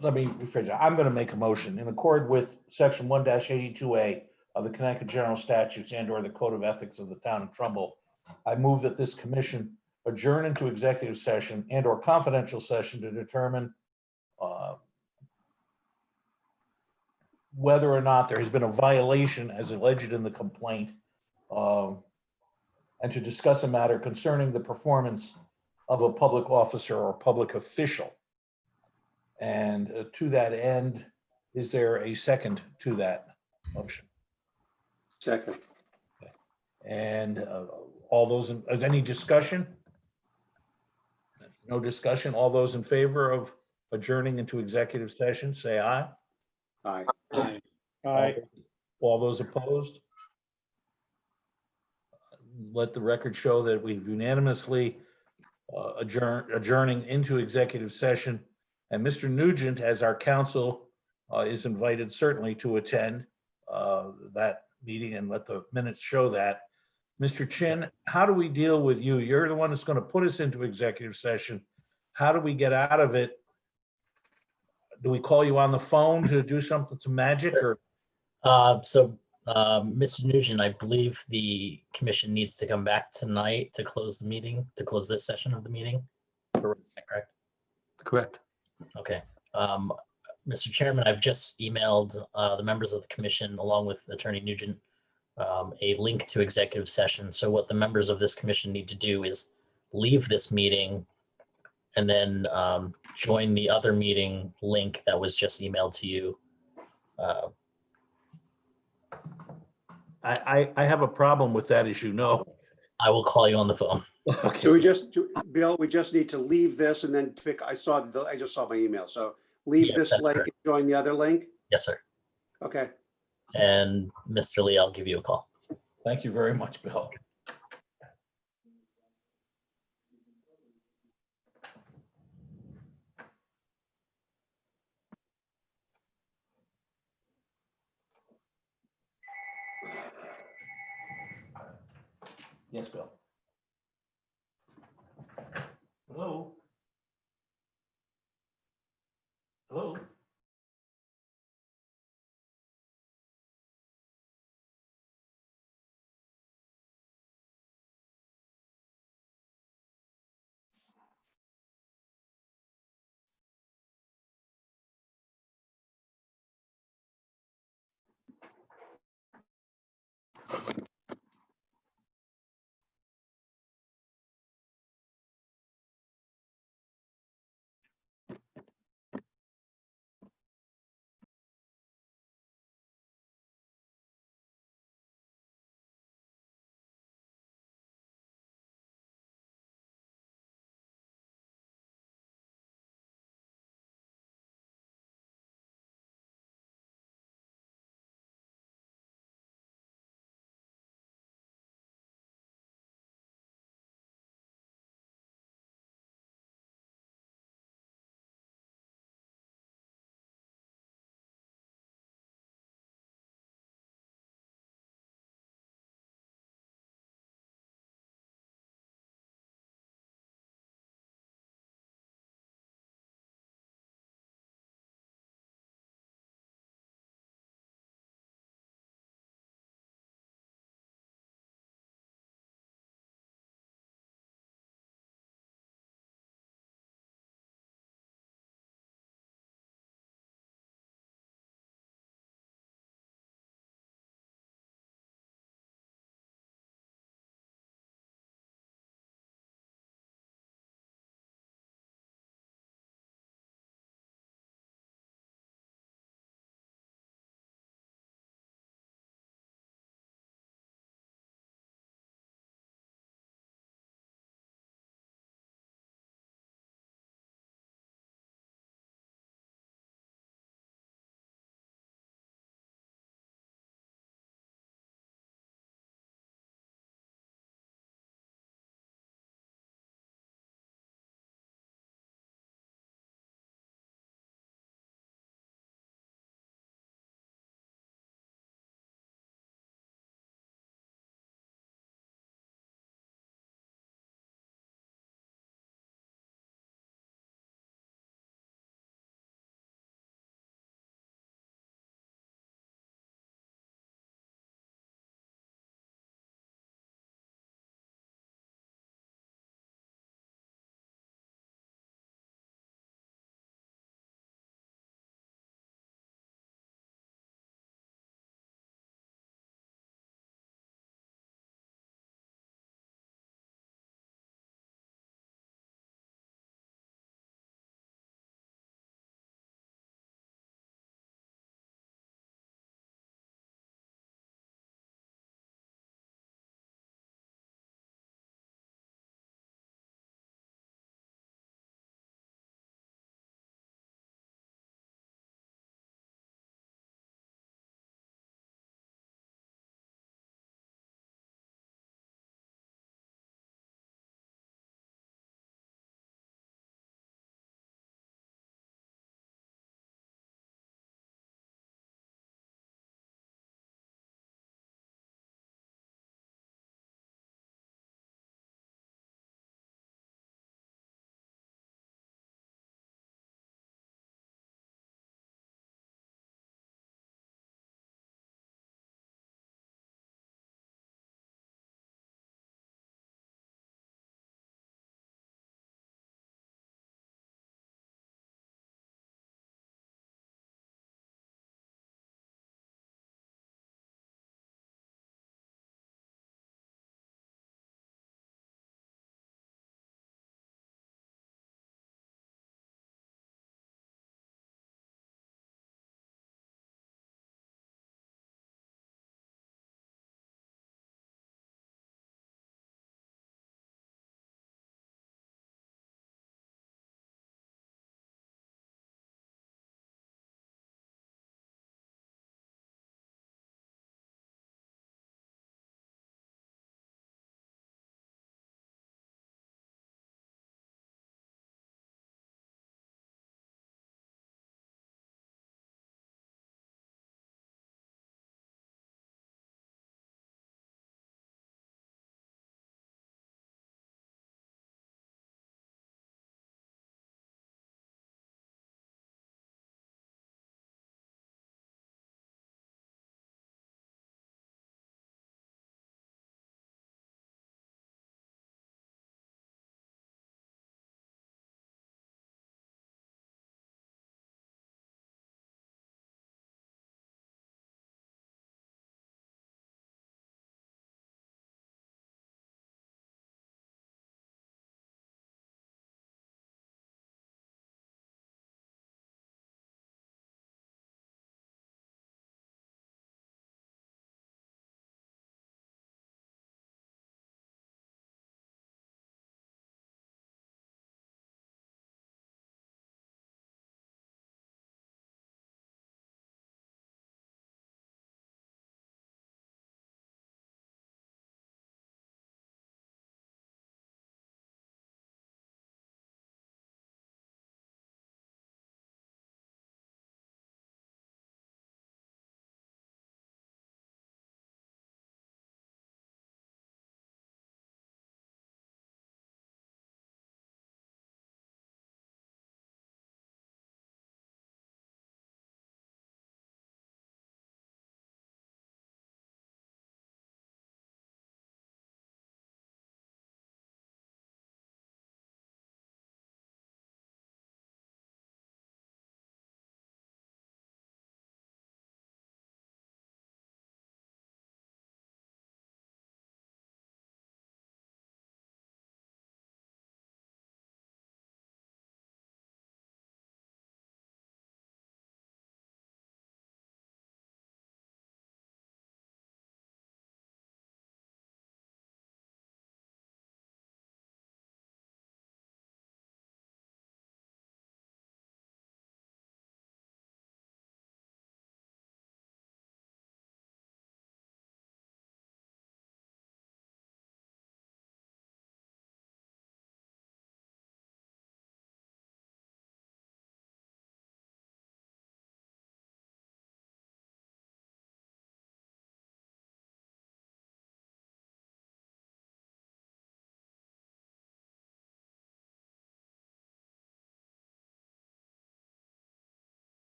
let me rephrase that. I'm going to make a motion in accord with section 1-82A of the Connecticut General Statutes and/or the Code of Ethics of the Town of Trumbull. I move that this commission adjourn into executive session and/or confidential session to determine whether or not there has been a violation as alleged in the complaint, and to discuss a matter concerning the performance of a public officer or public official. And to that end, is there a second to that motion? Second. And all those, is any discussion? No discussion. All those in favor of adjourning into executive session, say aye. Aye. Aye. Aye. All those opposed? Let the record show that we've unanimously adjourning into executive session. And Mr. Nugent, as our counsel, is invited certainly to attend that meeting and let the minutes show that. Mr. Chin, how do we deal with you? You're the one that's going to put us into executive session. How do we get out of it? Do we call you on the phone to do something to magic or? Mr. Nugent, I believe the commission needs to come back tonight to close the meeting, to close this session of the meeting. Correct? Correct. Okay. Mr. Chairman, I've just emailed the members of the commission along with Attorney Nugent a link to executive session. So what the members of this commission need to do is leave this meeting and then join the other meeting link that was just emailed to you. I have a problem with that, as you know. I will call you on the phone. Okay. So Bill, we just need to leave this and then pick, I just saw my email. So leave Yes, this that's link correct. and join the other link? Yes, sir. Okay. And Mr. Lee, I'll give you a call. Thank you very much, Bill. Yes, Bill. Hello? Hello?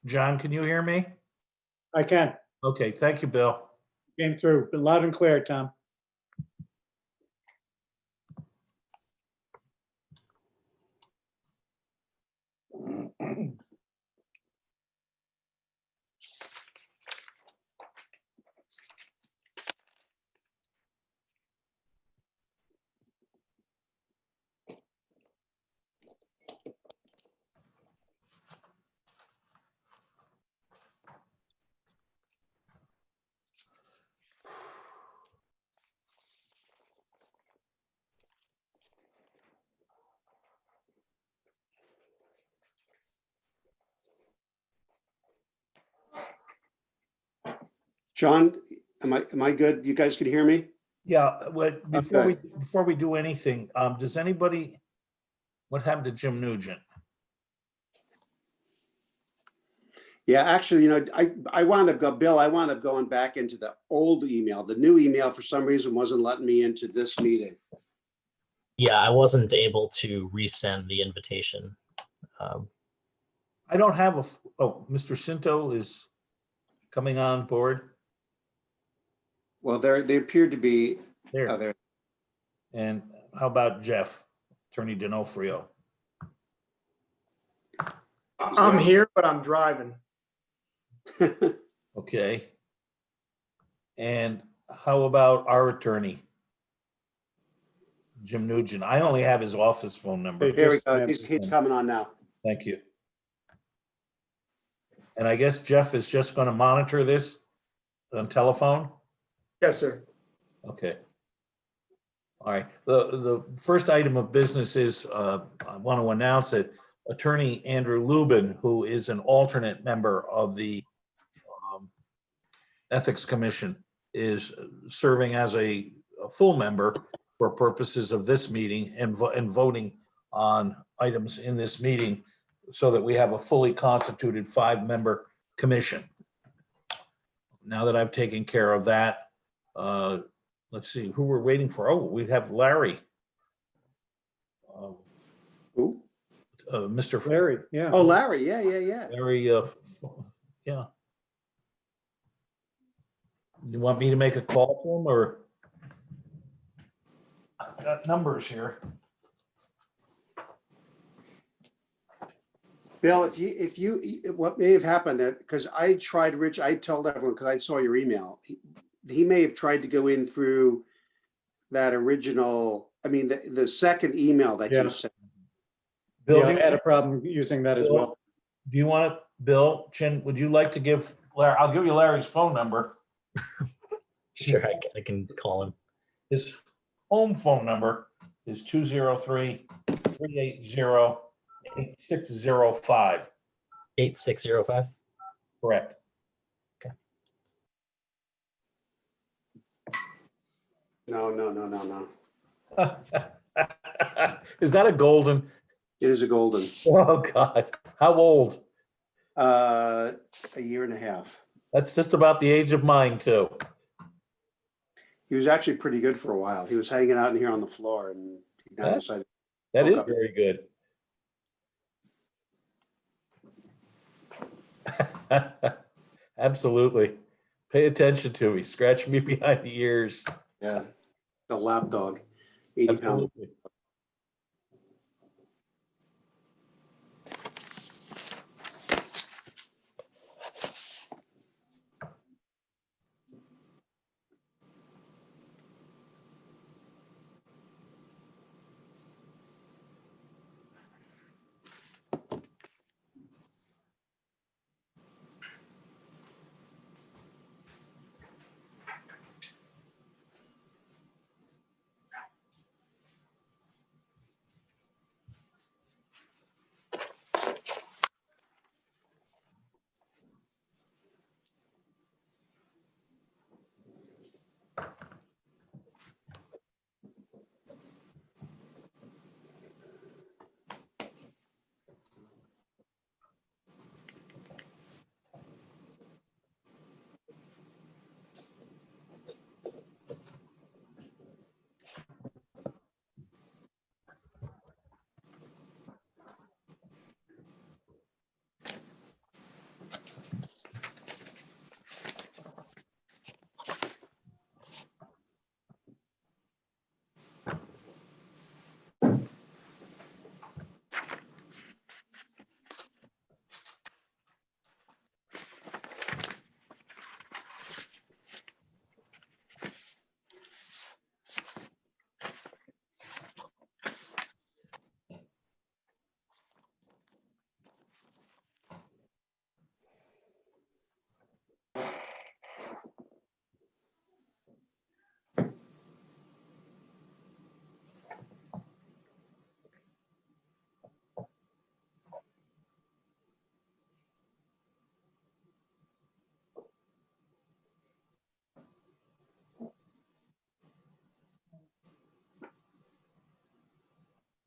John, can you hear me? I can. Okay, thank you, Bill. Came through, but loud and clear, Tom. John, am I good? You guys can hear me? Yeah, well, Okay. before we do anything, does anybody, what happened to Jim Nugent? Yeah, actually, I wound up, Bill, I wound up going back into the old email. The new email, for some reason, wasn't letting me into this meeting. Yeah, I wasn't able to resend the invitation. I don't have oh, Mr. Cinto is coming on board Well, they appeared to be, there. oh, there. And how about Jeff, Attorney D'Onofrio? I'm here, but I'm driving. Okay. And how about our attorney, Jim Nugent? I only have his office phone number. Here we go. He's coming on now. Thank you. And I guess Jeff is just going to monitor this on telephone? Yes, sir. Okay. All right. The first item of business is I want to announce that Attorney Andrew Lubin, who is an alternate member of the Ethics Commission, is serving as a full member for purposes of this meeting and voting on items in this meeting so that we have a fully constituted 5-member commission. Now that I've taken care of that, let's see who we're waiting for. Oh, we have Larry. Who? Mr. Larry, yeah. Oh, Larry, yeah. Larry, yeah. You want me to make a call to him, or? I've got numbers here. Bill, what may have happened, because I tried, Rich, I told everyone, because I saw your email, he may have tried to go in through that original, the second email that Yeah. you sent. Bill, Yeah, I had a problem using that as well. Do you want to, Bill, Chin, would you like to give Larry, I'll give you Larry's phone number. Sure, I can call him. His home phone number is 203-380-8605. 8605. Correct. No. Is that a golden? It is a golden. Oh, God. How old? A year and a half. That's just about the age of mine, too. He was actually pretty good for a while. He was hanging out in here on the floor, and he now decided. That woke is up. very good. Absolutely. Pay attention to me. Scratch me behind the ears. Yeah, the lap dog, 80 pounds. Absolutely.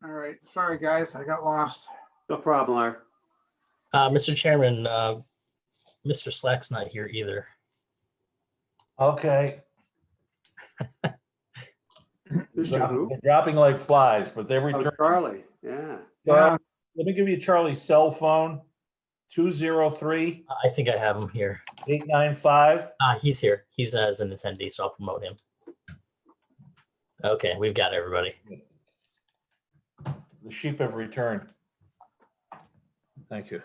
All right, sorry, guys, I got lost. No problem, Larry. Mr. Chairman, Mr. Slack's not here either. Okay. Mr. Who? They're dropping like flies, but they're Oh, returning. Charlie, yeah. Let me give you Charlie's cell phone, 203-895. I think I have him here. He's here. He's as an attendee, so I'll promote him. Okay, we've got everybody. The sheep have returned. Thank you.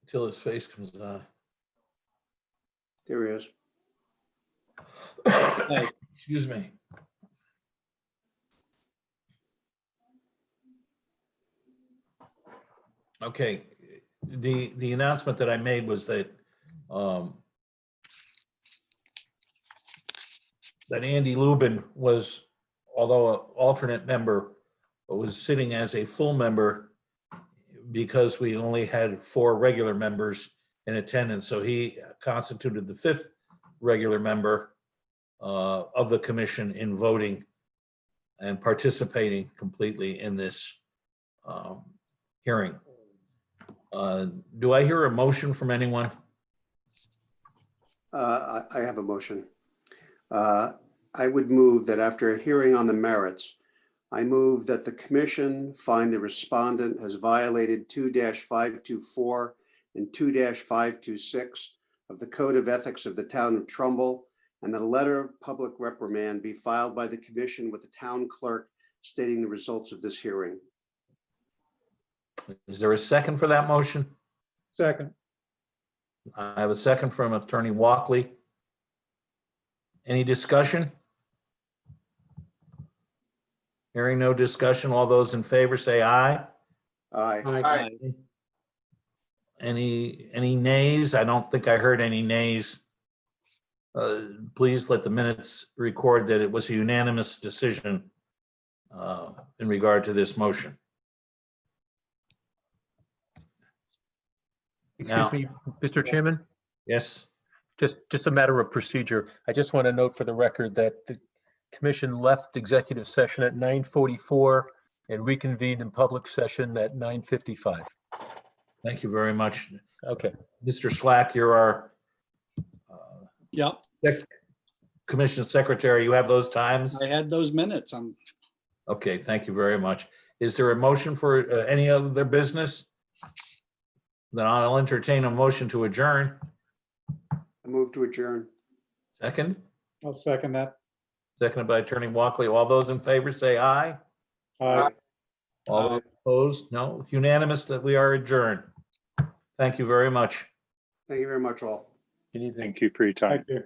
Till his face comes on. There he is. Excuse me. Okay, the announcement that I made was that that Andy Lubin was, although an alternate member, was sitting as a full member because we only had 4 regular members in attendance. So he constituted the 5th regular member of the commission in voting and participating completely in this hearing. Do I hear a motion from anyone? I have a motion. I would move that after a hearing on the merits, I move that the commission find the respondent has violated 2-524 and 2-526 of the Code of Ethics of the Town of Trumbull, and that a letter of public reprimand be filed by the commission with the town clerk stating the results of this hearing. Is there a second for that motion? Second. I have a second from Attorney Walkley. Any discussion? Hearing no discussion, all those in favor say aye. Aye. Any nays? I don't think I heard any nays. Please let the minutes record that it was a unanimous decision in regard to this motion. Excuse me, Mr. Chairman, Yes, just a matter of procedure. I just want to note for the record that the commission left executive session at 9:44 and reconvened in public session at 9:55. thank you very much. Okay. Mr. Slack, you're our Yep, commission secretary. You have those times? I had those minutes. Okay, thank you very much. Is there a motion for any other business? Then I'll entertain a motion to adjourn. I move to adjourn. Second, I'll second that. seconded by Attorney Walkley. All those in favor say aye. Aye. All those opposed? No. Unanimous that we are adjourned. Thank you very much. Thank you very much, all. Good evening. Thank you for your time. Thank you.